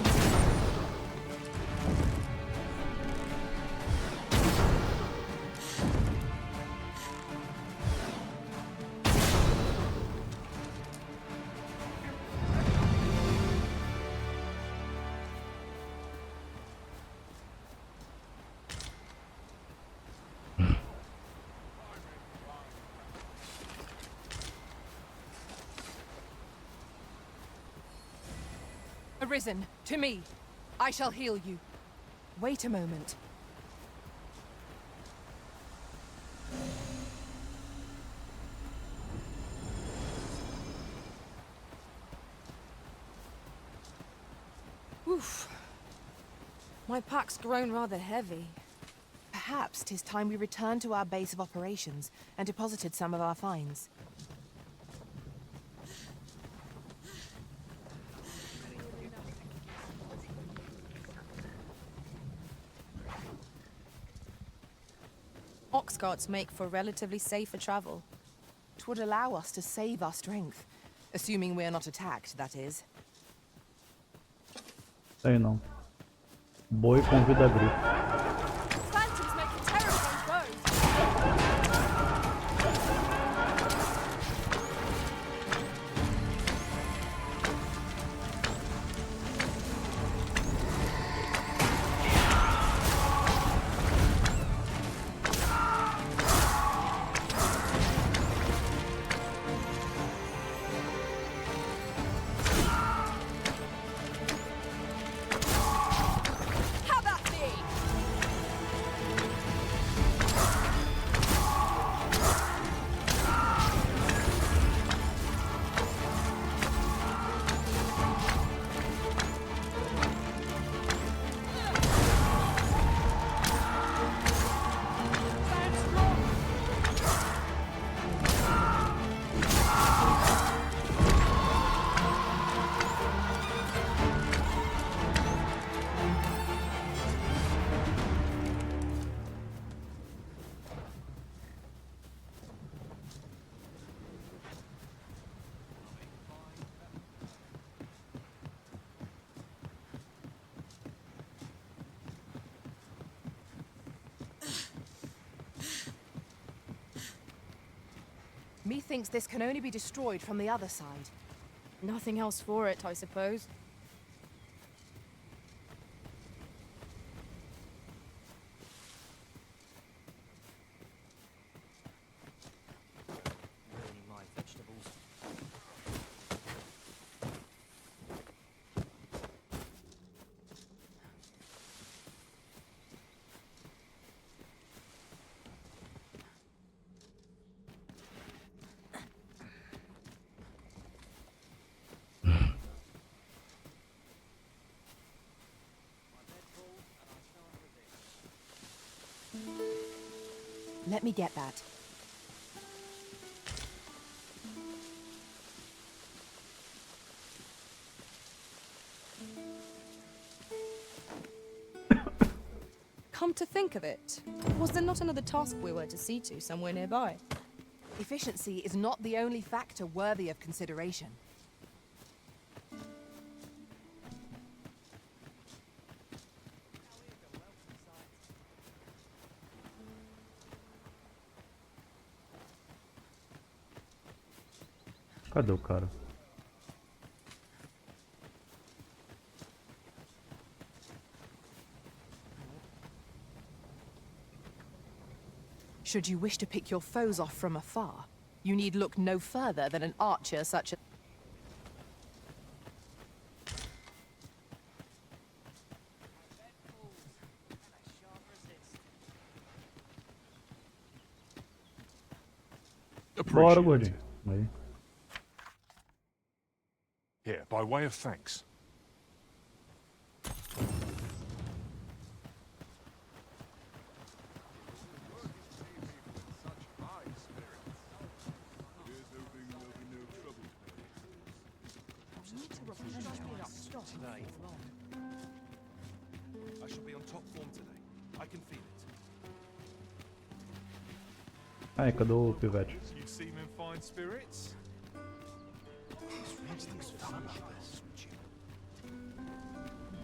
Arisen, to me. I shall heal you. Wait a moment. Oof. My pack's grown rather heavy. Perhaps 'tis time we returned to our base of operations and deposited some of our finds. Ox carts make for relatively safer travel. 'Twould allow us to save our strength. Assuming we're not attacked, that is. Sei não. Boi convida grifo. Phantoms make a terror against foes. How about me? Methinks this can only be destroyed from the other side. Nothing else for it, I suppose. Really my vegetables. Let me get that. Come to think of it, was there not another task we were to see to somewhere nearby? Efficiency is not the only factor worthy of consideration. Cadê o cara? Should you wish to pick your foes off from afar, you need look no further than an archer such as... Bora, gordinho. Aí. Here, by way of thanks. Today. I shall be on top form today. I can feel it. Aí, cadê o pivete? You seem in fine spirits.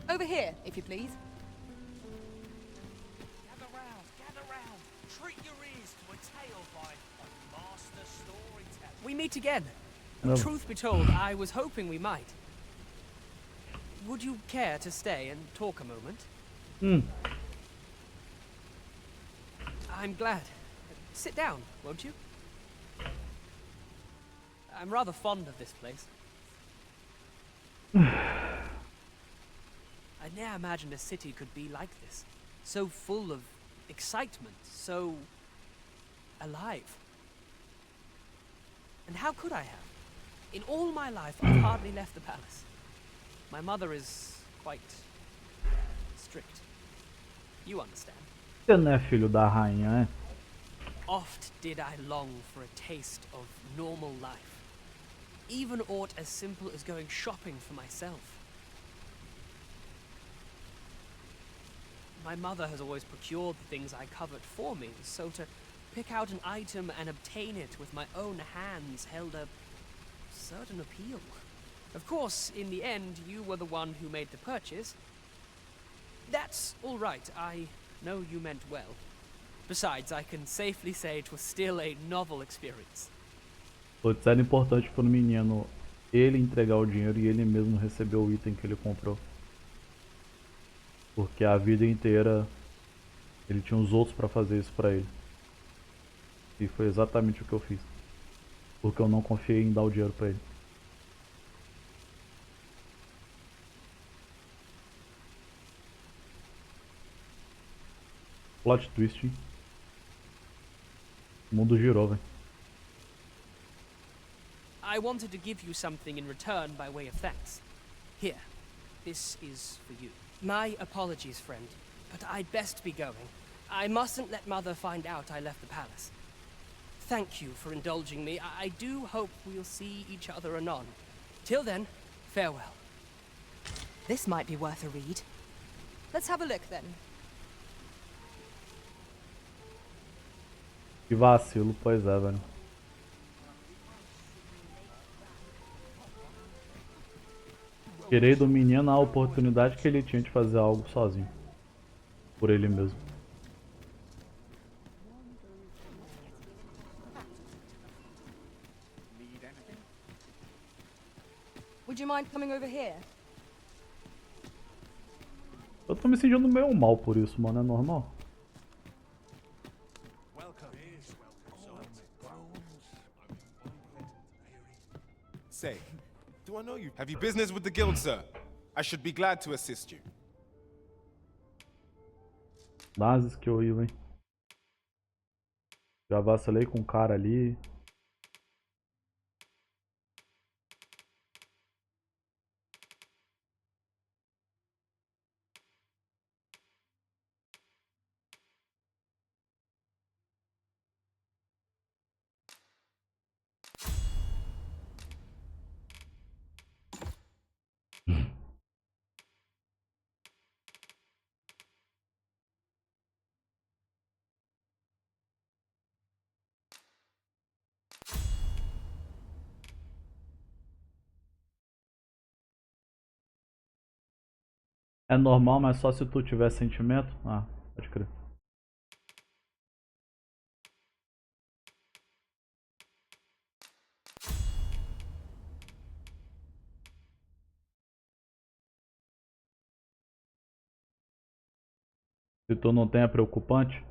Over here, if you please. Gather round, gather round. Treat your ears to a tale by a master storyteller. We meet again. Oh. Truth be told, I was hoping we might. Would you care to stay and talk a moment? I'm glad. Sit down, won't you? I'm rather fond of this place. I ne'er imagined a city could be like this. So full of excitement, so alive. And how could I have? In all my life, I've hardly left the palace. My mother is quite strict. You understand. Você não é filho da rainha, é? Oft did I long for a taste of normal life. Even aught as simple as going shopping for myself. My mother has always procured the things I covet for me, so to pick out an item and obtain it with my own hands held a certain appeal. Of course, in the end, you were the one who made the purchase. That's all right. I know you meant well. Besides, I can safely say it was still a novel experience. Putz, era importante pro menino ele entregar o dinheiro e ele mesmo receber o item que ele comprou. Porque a vida inteira ele tinha os outros pra fazer isso pra ele. E foi exatamente o que eu fiz. Porque eu não confiei em dar o dinheiro pra ele. Plot twist, hein? O mundo girou, velho. I wanted to give you something in return by way of thanks. Here, this is for you. My apologies, friend, but I'd best be going. I mustn't let Mother find out I left the palace. Thank you for indulging me. I do hope we'll see each other anon. Till then, farewell. This might be worth a read. Let's have a look then. Que vacilo, pois é, velho. Tirei do menino a oportunidade que ele tinha de fazer algo sozinho. Por ele mesmo. Would you mind coming over here? Eu tô me sentindo meio mal por isso, mano. É normal? Say, do I know you? Have you business with the guild, sir? I should be glad to assist you. Dá umas skills aí, velho. Já vacilei com um cara ali. É normal, mas só se tu tiver sentimento? Ah, pode crer. Se tu não tem, é preocupante?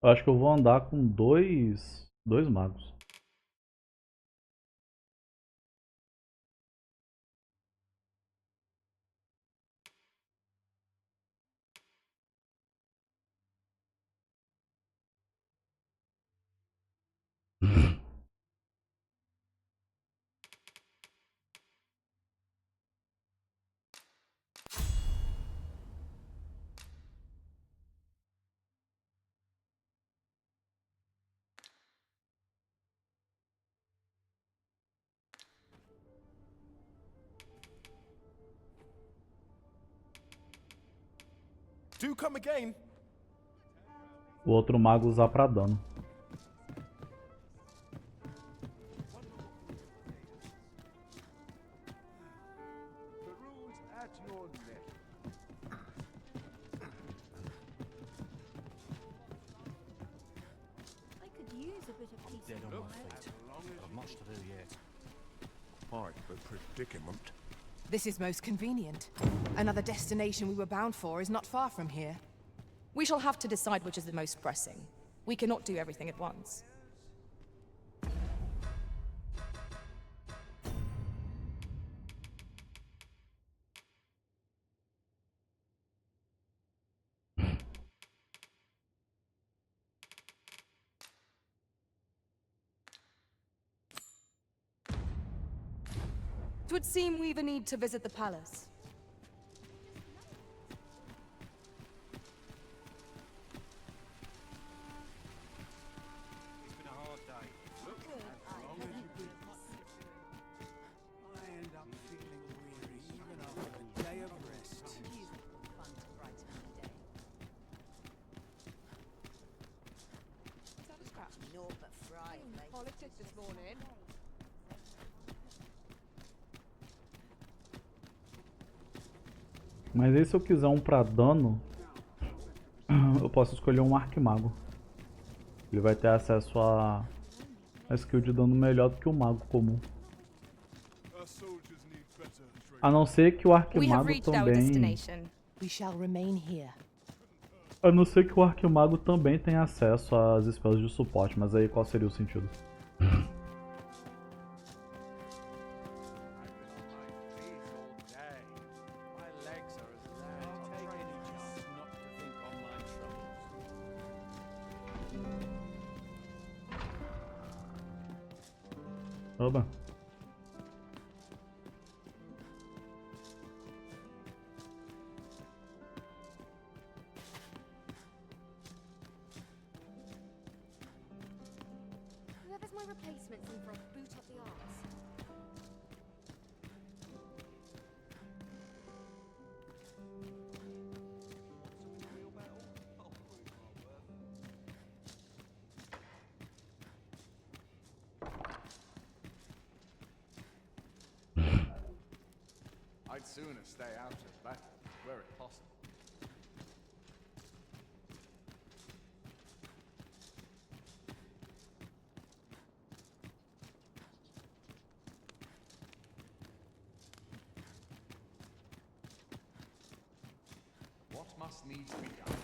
Eu acho que eu vou andar com dois magos. Do come again. O outro mago usar pra dano. I could use a bit of peace. Dead on my feet. I've much to do yet. Quite the predicament. This is most convenient. Another destination we were bound for is not far from here. We shall have to decide which is the most pressing. We cannot do everything at once. It would seem we've a need to visit the palace. It's been a hard day. I end up feeling weary even after a day of rest. Politics this morning. Mas aí se eu quiser um pra dano, eu posso escolher um arquimago. Ele vai ter acesso a skill de dano melhor do que o mago comum. A não ser que o arquimago também... We shall remain here. A não ser que o arquimago também tenha acesso às spells de suporte, mas aí qual seria o sentido? Oba. Whoever's my replacement's in for a boot up the arse. I'd sooner stay out of battle, were it possible. What must needs be done?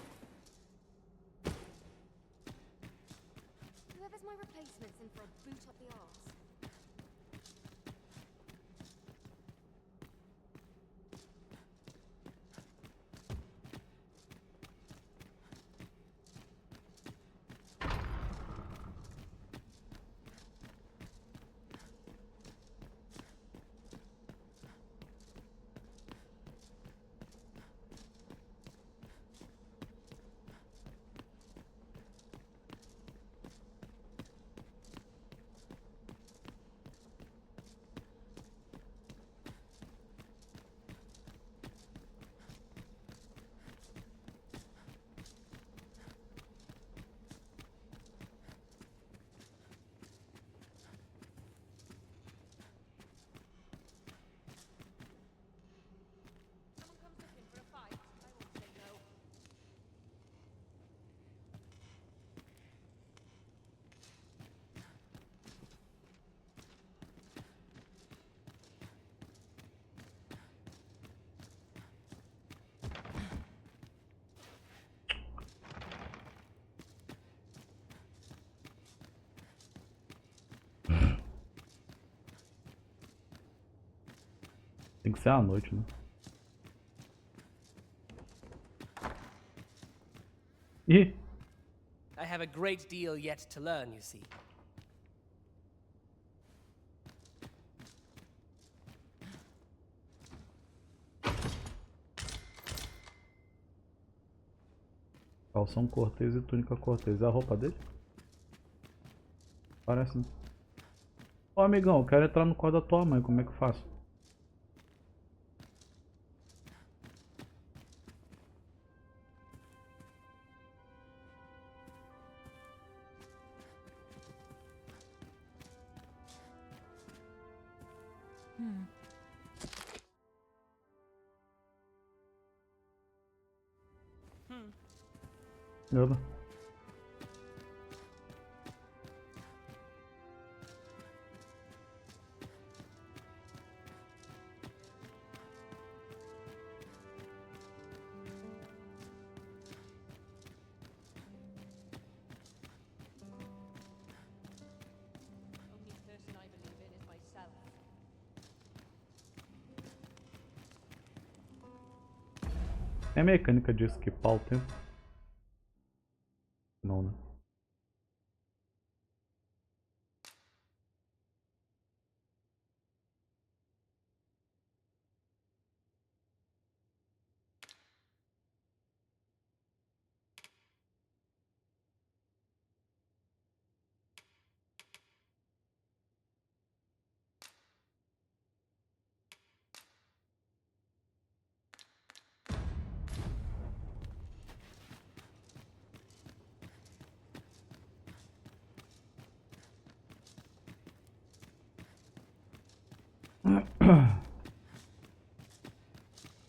Whoever's my replacement's in for a boot up the arse. Tem que ser à noite, né? Ih! I have a great deal yet to learn, you see. Calção cortês e túnica cortês. É a roupa dele? Parece. Ô amigão, eu quero entrar no quarto da tua mãe, como é que eu faço? Nada. Only person I believe in is myself. É mecânica de esquipar o tempo? Não, né?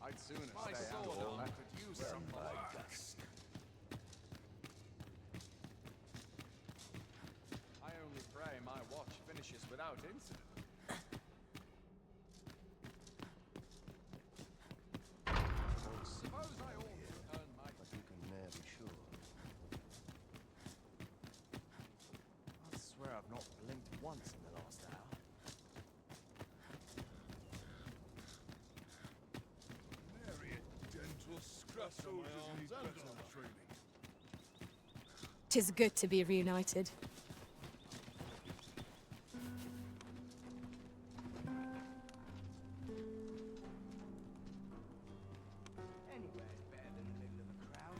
I'd sooner stay out of battle. Could use some work. I only pray my watch finishes without incident. Suppose I ought to earn my... But you can never be sure. I swear I've not blinked once in the last hour. Tis good to be reunited. Anywhere's better than the middle of a crowd.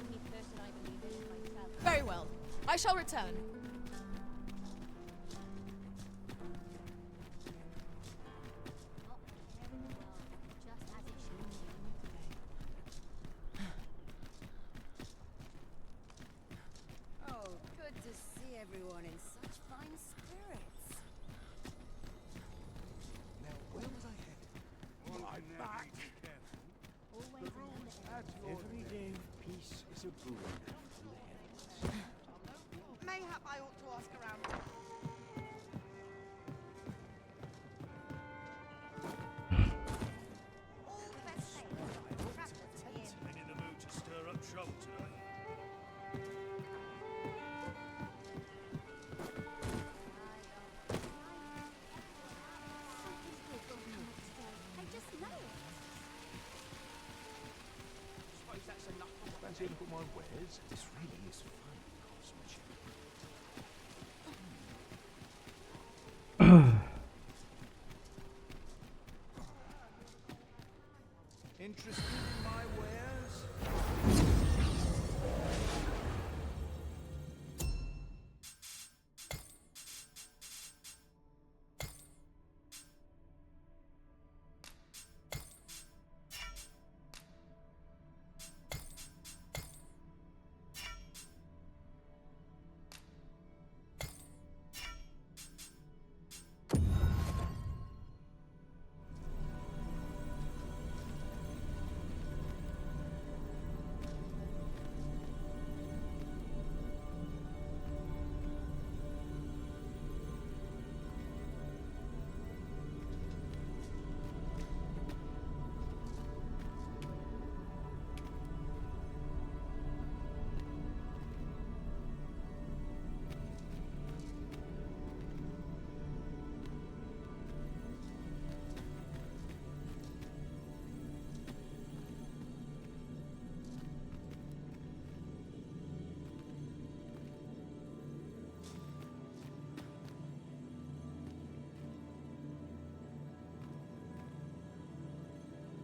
Only person I believe in is myself. Very well. I shall return. see everyone in such fine spirits. Now, where was I headed? My back! Always The rules at your Every day of peace is a boon from the heavens. Mayhap I ought to ask around. All the best things. Travelers to be in. Been in the mood to stir up trouble today. I just know it. Suppose that's enough for one Fancy a day. look at my wares? This really is fine craftsmanship. Interested in my wares?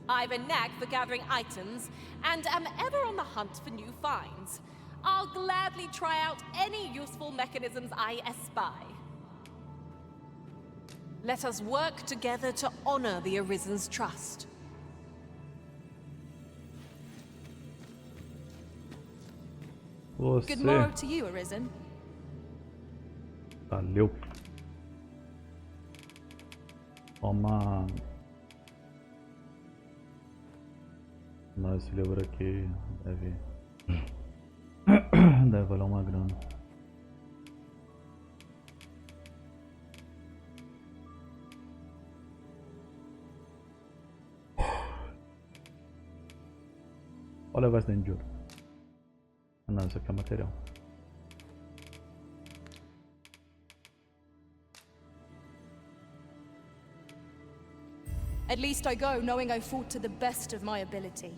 I've a knack for gathering items, and am ever on the hunt for new finds. I'll gladly try out any useful mechanisms I espy. Let us work together to honor the Arisen's trust. Good morrow to you, Arisen. Valeu. Toma. Mas esse livro aqui deve valer uma grana. Olha, levar esse dentro de ouro. Ah, não, isso aqui é material. At least I go knowing I fought to the best of my ability.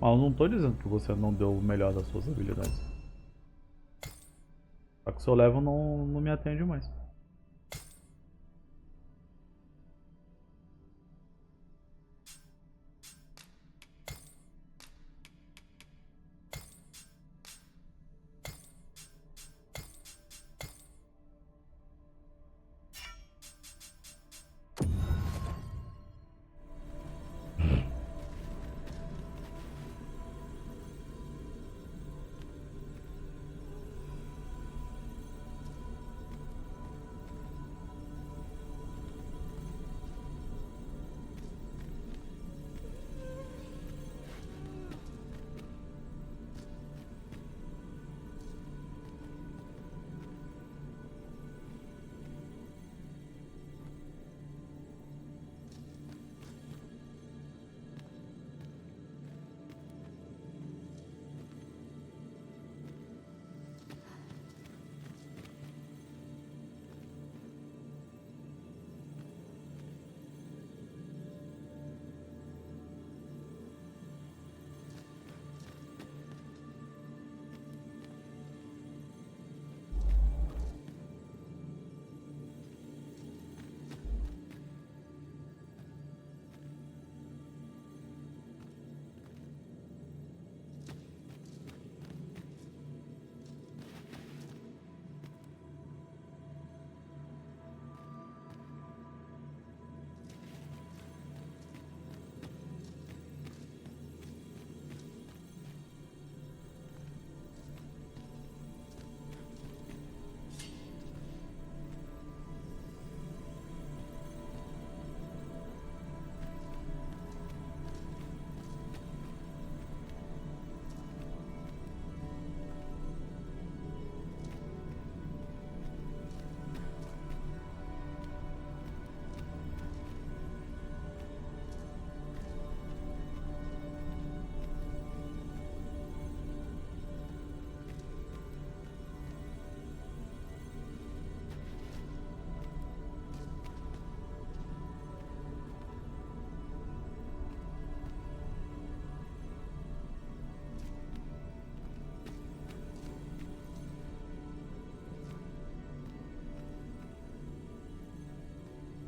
Mas eu não tô dizendo que você não deu o melhor das suas habilidades. Só que o seu level não me atende mais.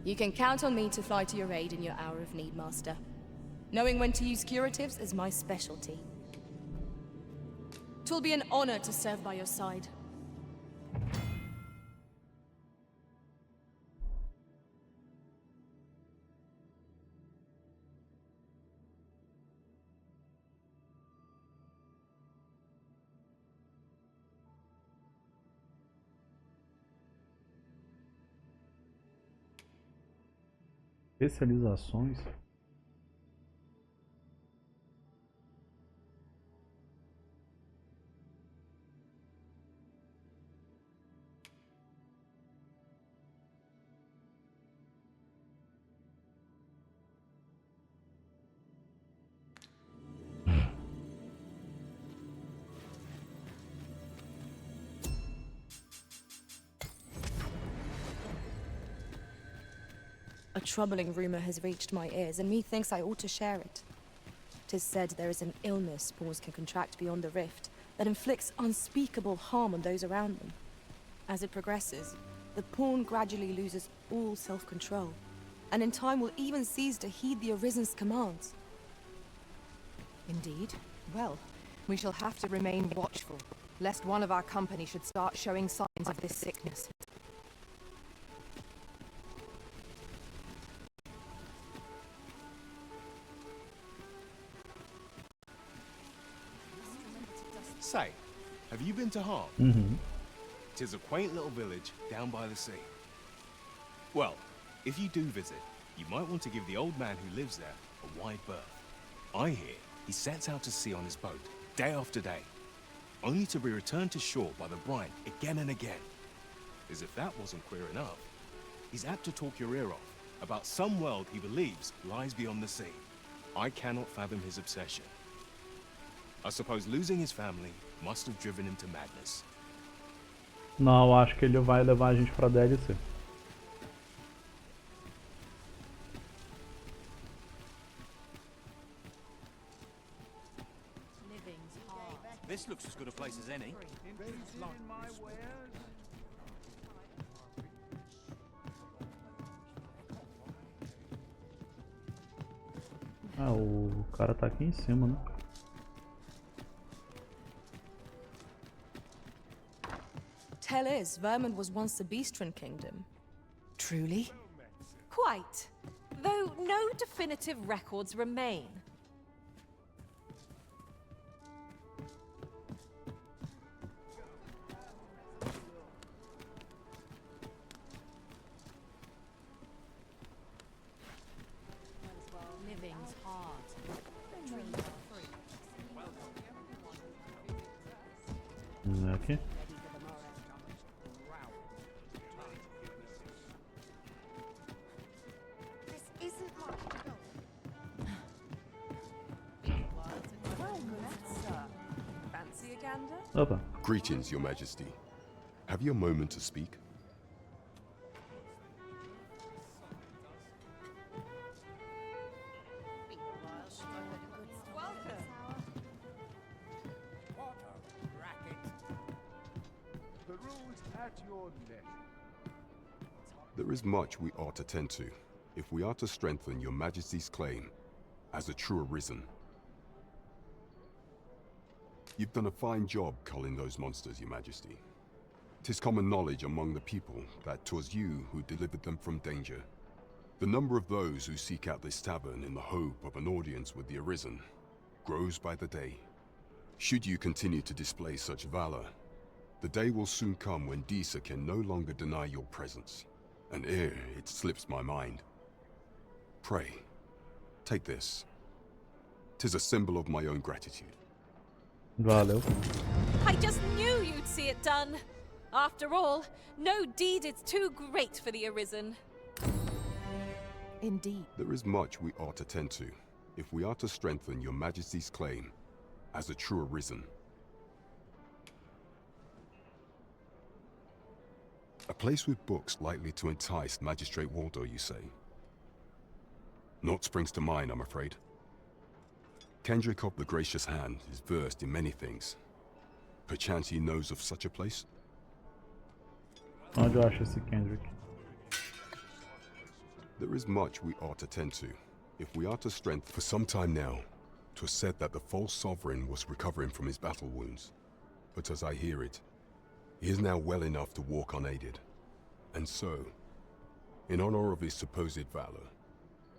You can count on me to fly to your aid in your hour of need, Master. Knowing when to use curatives is my specialty. 'Twill be an honor to serve by your side. Especializações. A troubling rumor has reached my ears, and methinks I ought to share it. 'Tis said there is an illness spores can contract beyond the rift that inflicts unspeakable harm on those around them. As it progresses, the pawn gradually loses all self-control, and in time will even cease to heed the Arisen's commands. Indeed. Well, we shall have to remain watchful, lest one of our company should start showing signs of this sickness. Say, have you been to Harm? Uhum. 'Tis a quaint little village down by the sea. Well, if you do visit, you might want to give the old man who lives there a wide berth. I hear he sets out to sea on his boat, day after day, only to be returned to shore by the brine again and again. As if that wasn't queer enough, he's apt to talk your ear off about some world he believes lies beyond the sea. I cannot fathom his obsession. I suppose losing his family must have driven him to madness. Não, eu acho que ele vai levar a gente pra DLC. This looks as good a place as any. Ah, o cara tá aqui em cima, né? Tell is, Vermund was once the Beastren kingdom. Truly? Quite. Though no definitive records remain. Living's hard. Aqui. This isn't much to go. Fancy a gander? Opa. Greetings, Your Majesty. Have you a moment to speak? The rules at your neck. There is much we ought to tend to, if we are to strengthen Your Majesty's claim as a true Arisen. You've done a fine job culling those monsters, Your Majesty. 'Tis common knowledge among the people that 'twas you who delivered them from danger. The number of those who seek out this tavern in the hope of an audience with the Arisen grows by the day. Should you continue to display such valor, the day will soon come when Disa can no longer deny your presence. And ere it slips my mind, pray, take this. 'Tis a symbol of my own gratitude. Valeu. I just knew you'd see it done. After all, no deed is too great for the Arisen. Indeed. There is much we ought to tend to, if we are to strengthen Your Majesty's claim as a true Arisen. A place with books likely to entice Magistrate Waldo, you say? Naught springs to mind, I'm afraid. Kendrick of the Gracious Hand is versed in many things. Perchance he knows of such a place? Onde eu acho esse Kendrick? There is much we ought to tend to, if we are to strengthen. For some time now, 'twas said that the false sovereign was recovering from his battle wounds. But as I hear it, he is now well enough to walk unaided. And so, in honor of his supposed valor,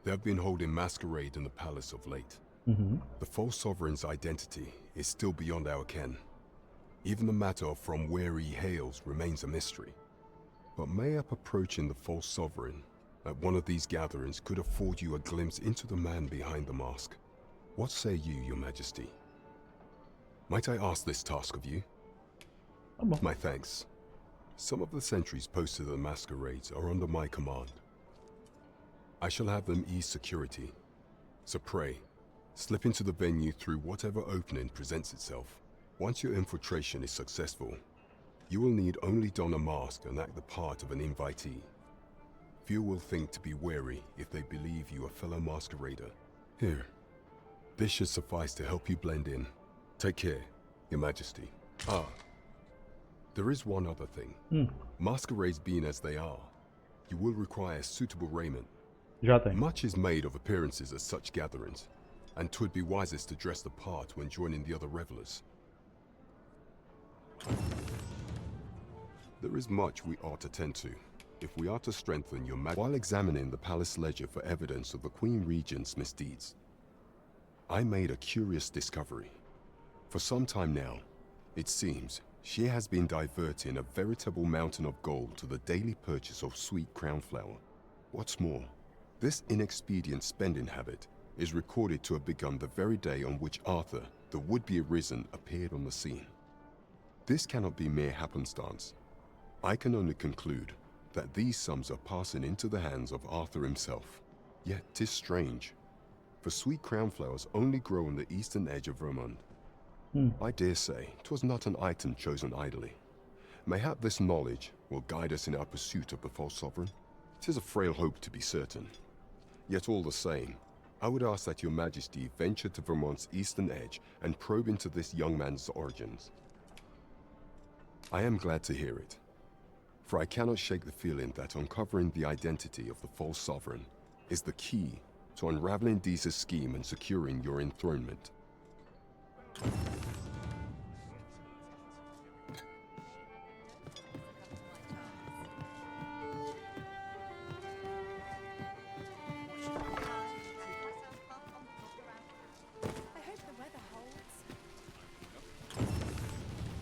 they have been holding masquerade in the palace of late. The false sovereign's identity is still beyond our ken. Even the matter of from where he hails remains a mystery. But mayhap approaching the false sovereign at one of these gatherings could afford you a glimpse into the man behind the mask. What say you, Your Majesty? Might I ask this task of you? My thanks. Some of the sentries posted at the masquerades are under my command. I shall have them ease security. So pray, slip into the venue through whatever opening presents itself. Once your infiltration is successful, you will need only don a mask and act the part of an invitee. Few will think to be wary if they believe you a fellow masquerader. Here, this should suffice to help you blend in. Take care, Your Majesty. Ah, there is one other thing. Masquerades being as they are, you will require suitable raiment. Já tem. Much is made of appearances at such gatherings, and 'twould be wisest to dress the part when joining the other revelers. There is much we ought to tend to, if we are to strengthen your while examining the palace ledger for evidence of the Queen Regent's misdeeds. I made a curious discovery. For some time now, it seems, she has been diverting a veritable mountain of gold to the daily purchase of sweet crown flower. What's more, this inexpedient spending habit is recorded to have begun the very day on which Arthur, the would-be arisen, appeared on the scene. This cannot be mere happenstance. I can only conclude that these sums are passing into the hands of Arthur himself. Yet 'tis strange, for sweet crown flowers only grow on the eastern edge of Vermont. I dare say 'twas not an item chosen idly. Mayhap this knowledge will guide us in our pursuit of the false sovereign. 'Tis a frail hope to be certain. Yet all the same, I would ask that Your Majesty venture to Vermont's eastern edge and probe into this young man's origins. I am glad to hear it, for I cannot shake the feeling that uncovering the identity of the false sovereign is the key to unraveling Deeza's scheme and securing your enthronement.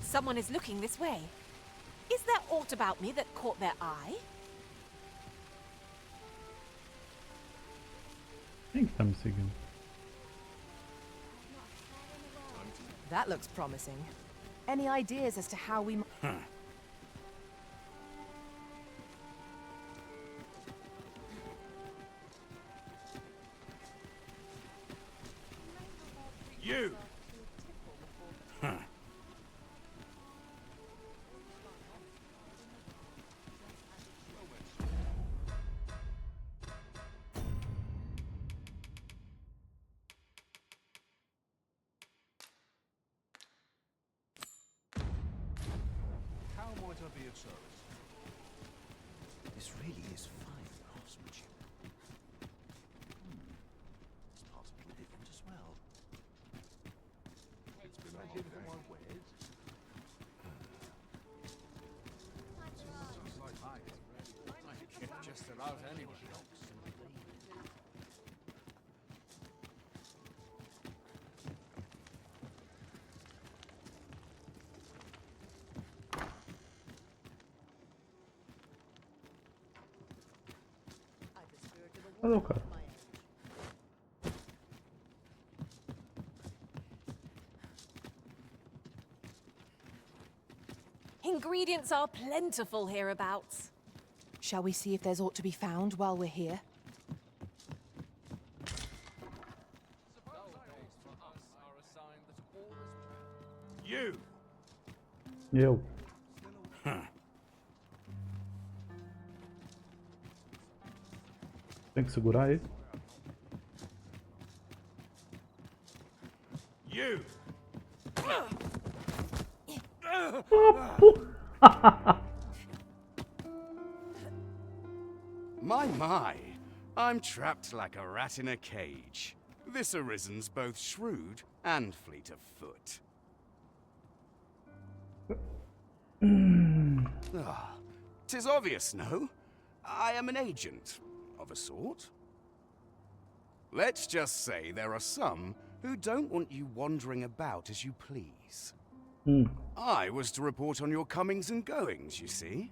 Someone is looking this way. Is there aught about me that caught their eye? Quem que tá me seguindo? That looks promising. Any ideas as to how we You! How might I be of service? This really is fine craftsmanship. This part's a little different as well. It's been a hard day. Just about anyone. Cadê o cara? Ingredients are plentiful hereabouts. Shall we see if there's aught to be found while we're here? You! Eu. Tem que segurar ele. You! My, I'm trapped like a rat in a cage. This Arisen's both shrewd and fleet of foot. Ah, 'tis obvious, no? I am an agent, of a sort. Let's just say there are some who don't want you wandering about as you please. I was to report on your comings and goings, you see.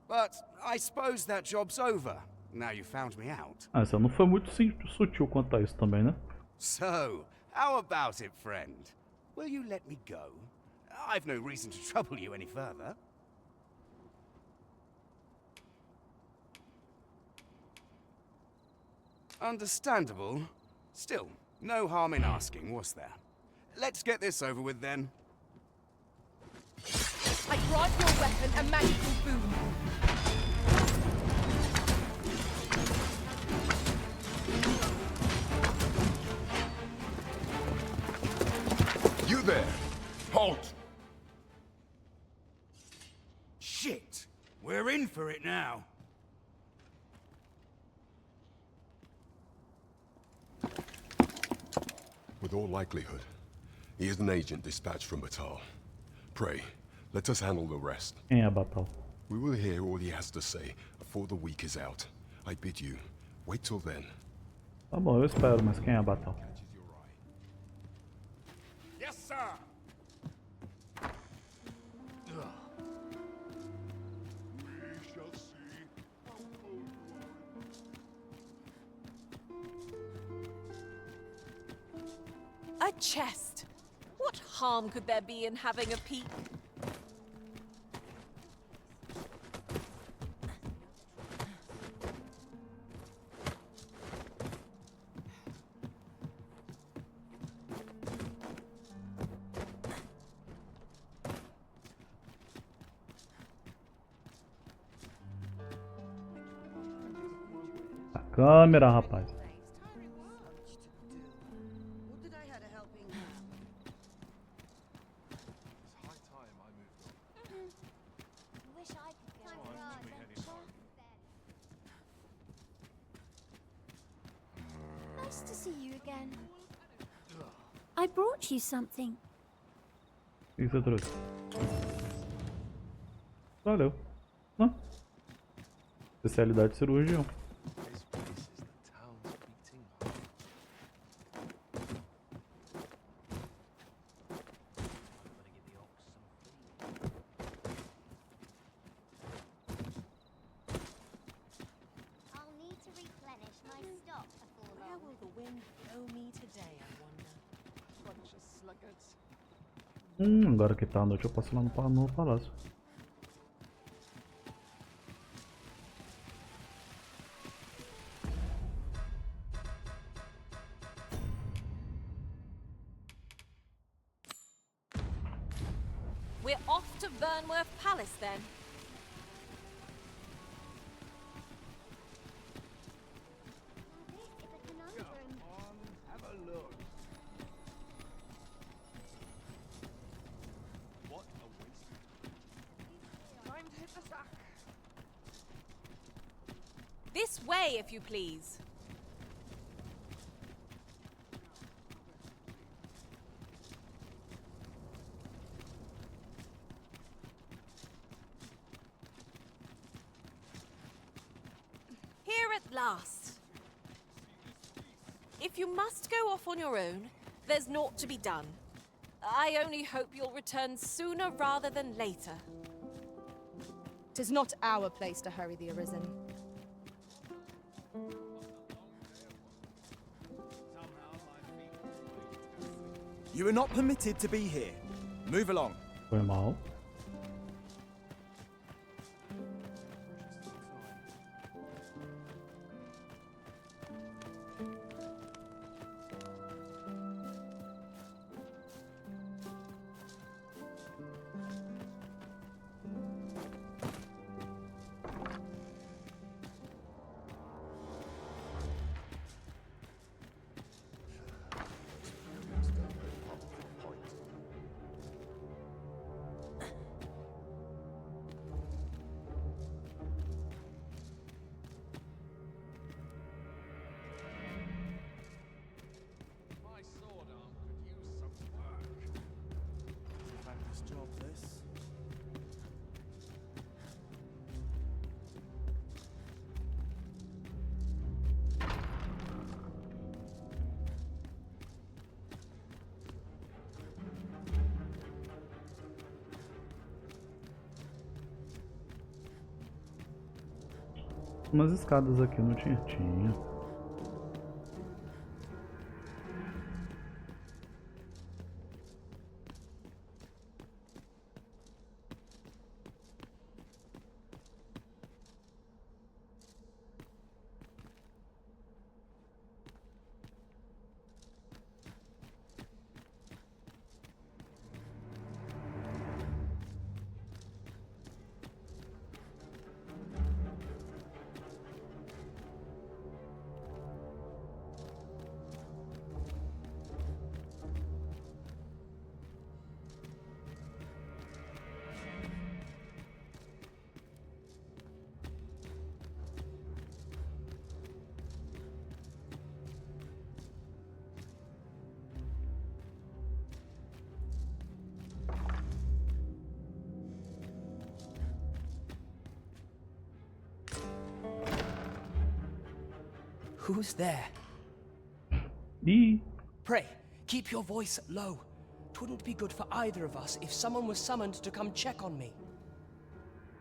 But I suppose that job's over, now you found me out. Ah, essa não foi muito sutil quanto a isso também, né? So, how about it, friend? Will you let me go? I've no reason to trouble you any further. Understandable. Still, no harm in asking, was there? Let's get this over with then. I grant your weapon a magical boon. You there! Halt! Shit! We're in for it now. With all likelihood, he is an agent dispatched from Batal. Pray, let us handle the rest. Quem é Batal? We will hear all he has to say before the week is out. I bid you, wait till then. Tá bom, eu espero, mas quem é Batal? Yes, sir! A chest. What harm could there be in having a peek? A câmera, rapaz. Nice to see you again. I brought you something. O que você trouxe? Valeu. Não. Especialidade cirurgião. Agora que tá à noite eu posso ir lá no palácio. We're off to Vernworth Palace then. This way, if you please. Here at last. If you must go off on your own, there's naught to be done. I only hope you'll return sooner rather than later. 'Tis not our place to hurry the Arisen. You are not permitted to be here. Move along. Foi mal. Umas escadas aqui, não tinha? Tinha. Who's there? Me. Pray, keep your voice low. 'Twouldn't be good for either of us if someone was summoned to come check on me.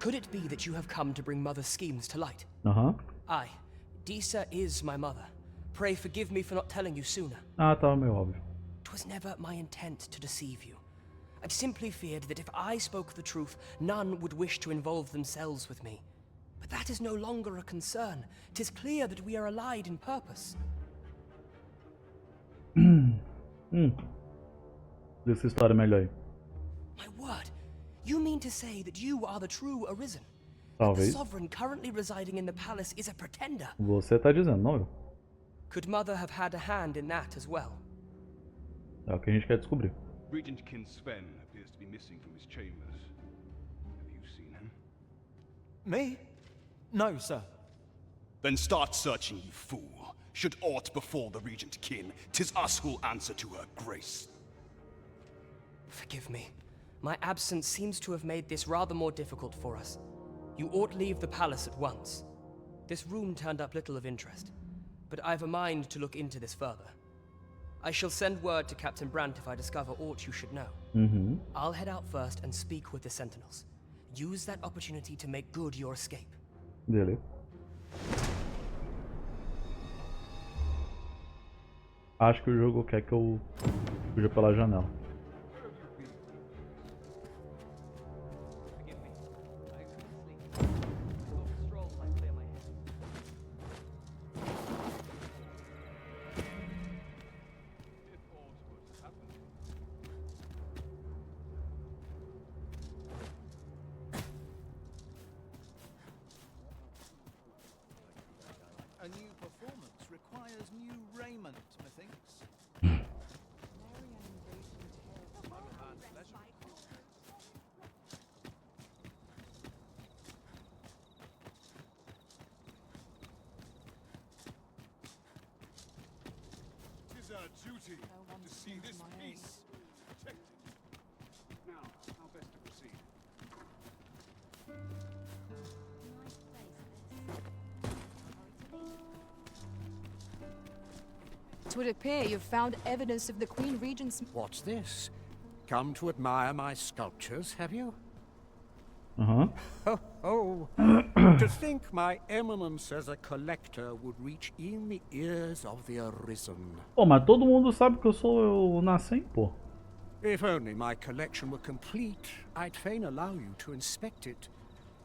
Could it be that you have come to bring Mother's schemes to light? Aye, Disa is my mother. Pray forgive me for not telling you sooner. Ah, tava meio óbvio. 'Twas never my intent to deceive you. I'd simply feared that if I spoke the truth, none would wish to involve themselves with me. But that is no longer a concern. 'Tis clear that we are allied in purpose. Dessa história melhor aí. My word, you mean to say that you are the true Arisen? The Talvez. sovereign currently residing in the palace is a pretender. Você tá dizendo, não eu. Could Mother have had a hand in that as well? É o que a gente quer descobrir. Regent Kin Sven appears to be missing from his chambers. Have you seen him? Me? No, sir. Then start searching, you fool. Should aught befall the Regent Kin, 'tis us who'll answer to her grace. Forgive me. My absence seems to have made this rather more difficult for us. You ought leave the palace at once. This room turned up little of interest, but I've a mind to look into this further. I shall send word to Captain Brandt if I discover aught you should know. I'll head out first and speak with the sentinels. Use that opportunity to make good your escape. Beleza. Acho que o jogo quer que eu fuja pela janela. A new performance requires new raiment, methinks. Tis our duty to see this peace protected. Now, how best to proceed? It would appear you've found evidence of the Queen Regent's... What's this? Come to admire my sculptures, have you? Aham. Oh, to think my eminence as a collector would reach in the ears of the Arisen. Pô, mas todo mundo sabe que eu sou o Nascem, pô. If only my collection were complete, I'd fain allow you to inspect it.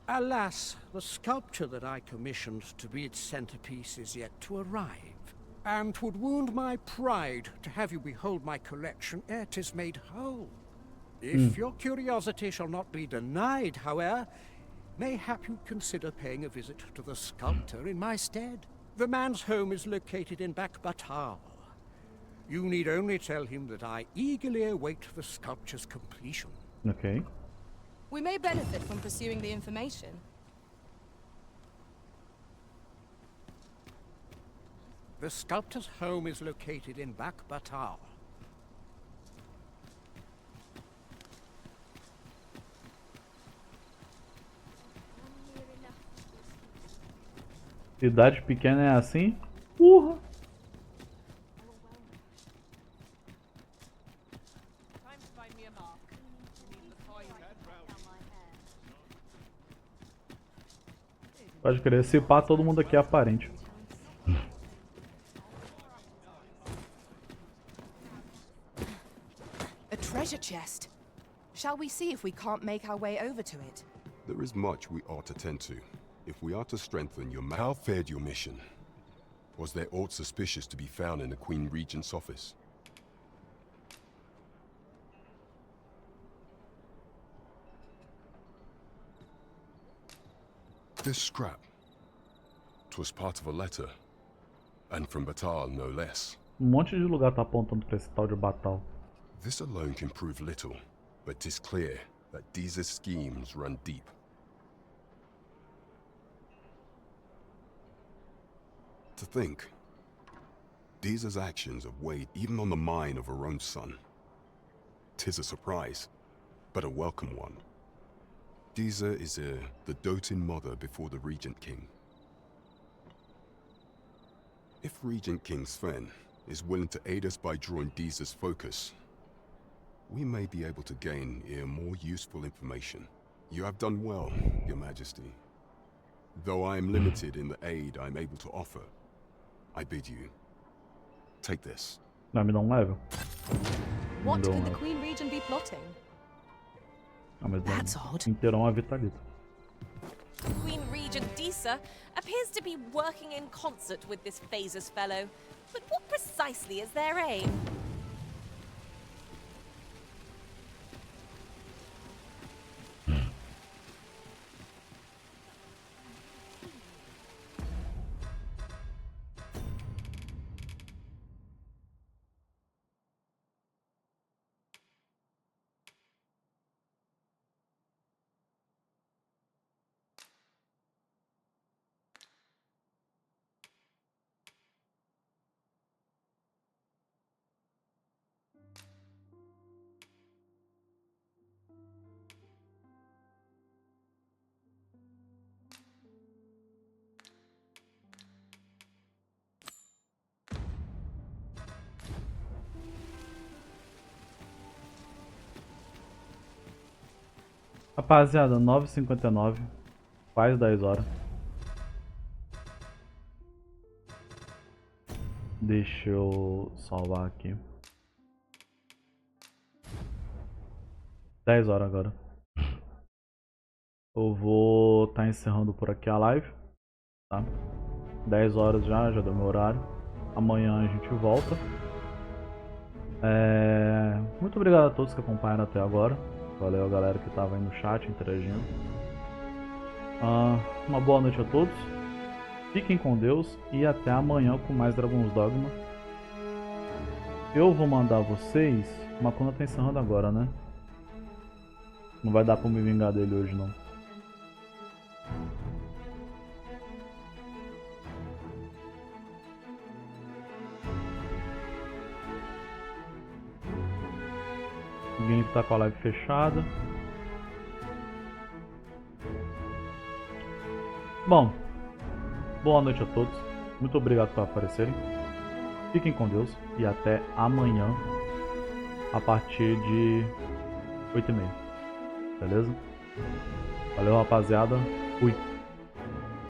Alas, the sculpture that I commissioned to be its centerpiece is yet to arrive. And 'twould wound my pride to have you behold my collection ere 'tis made whole. If your curiosity shall not be denied, however, mayhap you'd consider paying a visit to the sculptor in my stead. The man's home is located in Bakbatal. You need only tell him that I eagerly await the sculpture's completion. Ok. We may benefit from pursuing the information. The sculptor's home is located in Bakbatal. Cidade pequena é assim? Porra! Pode querer, se pá, todo mundo aqui é aparente. A treasure chest. Shall we see if we can't make our way over to it? There is much we ought to tend to. If we are to strengthen your How fared your mission? Was there aught suspicious to be found in the Queen Regent's office? This scrap. 'Twas part of a letter. And from Batal, no less. Monte de lugar tá apontando pra esse tal de Batal. This alone can prove little, but 'tis clear that Deeza's schemes run deep. To think, Deeza's actions have weighed even on the mind of her own son. 'Tis a surprise, but a welcome one. Deeza is the doting mother before the Regent King. If Regent King Sven is willing to aid us by drawing Deeza's focus, we may be able to gain more useful information. You have done well, Your Majesty. Though I am limited in the aid I'm able to offer, I bid you, take this. Vai me dar level. What could the Queen Regent be plotting? That's odd. Inteirão a Vitalita. Queen Regent Deeza appears to be working in concert with this Phases fellow. But what precisely is their aim? Rapaziada, 9h59, quase 10 horas. Deixa eu salvar aqui. 10 horas agora. Eu vou estar encerrando por aqui a live, tá? 10 horas já deu meu horário. Amanhã a gente volta. Muito obrigado a todos que acompanharam até agora. Valeu a galera que tava aí no chat interagindo. Uma boa noite a todos. Fiquem com Deus e até amanhã com mais Dragon's Dogma. Eu vou mandar vocês... Makuna tá encerrando agora, né? Não vai dar pra me vingar dele hoje, não. Ninguém tá com a live fechada. Bom, boa noite a todos. Muito obrigado por aparecerem. Fiquem com Deus e até amanhã a partir de 8h30. Beleza? Valeu, rapaziada. Fui.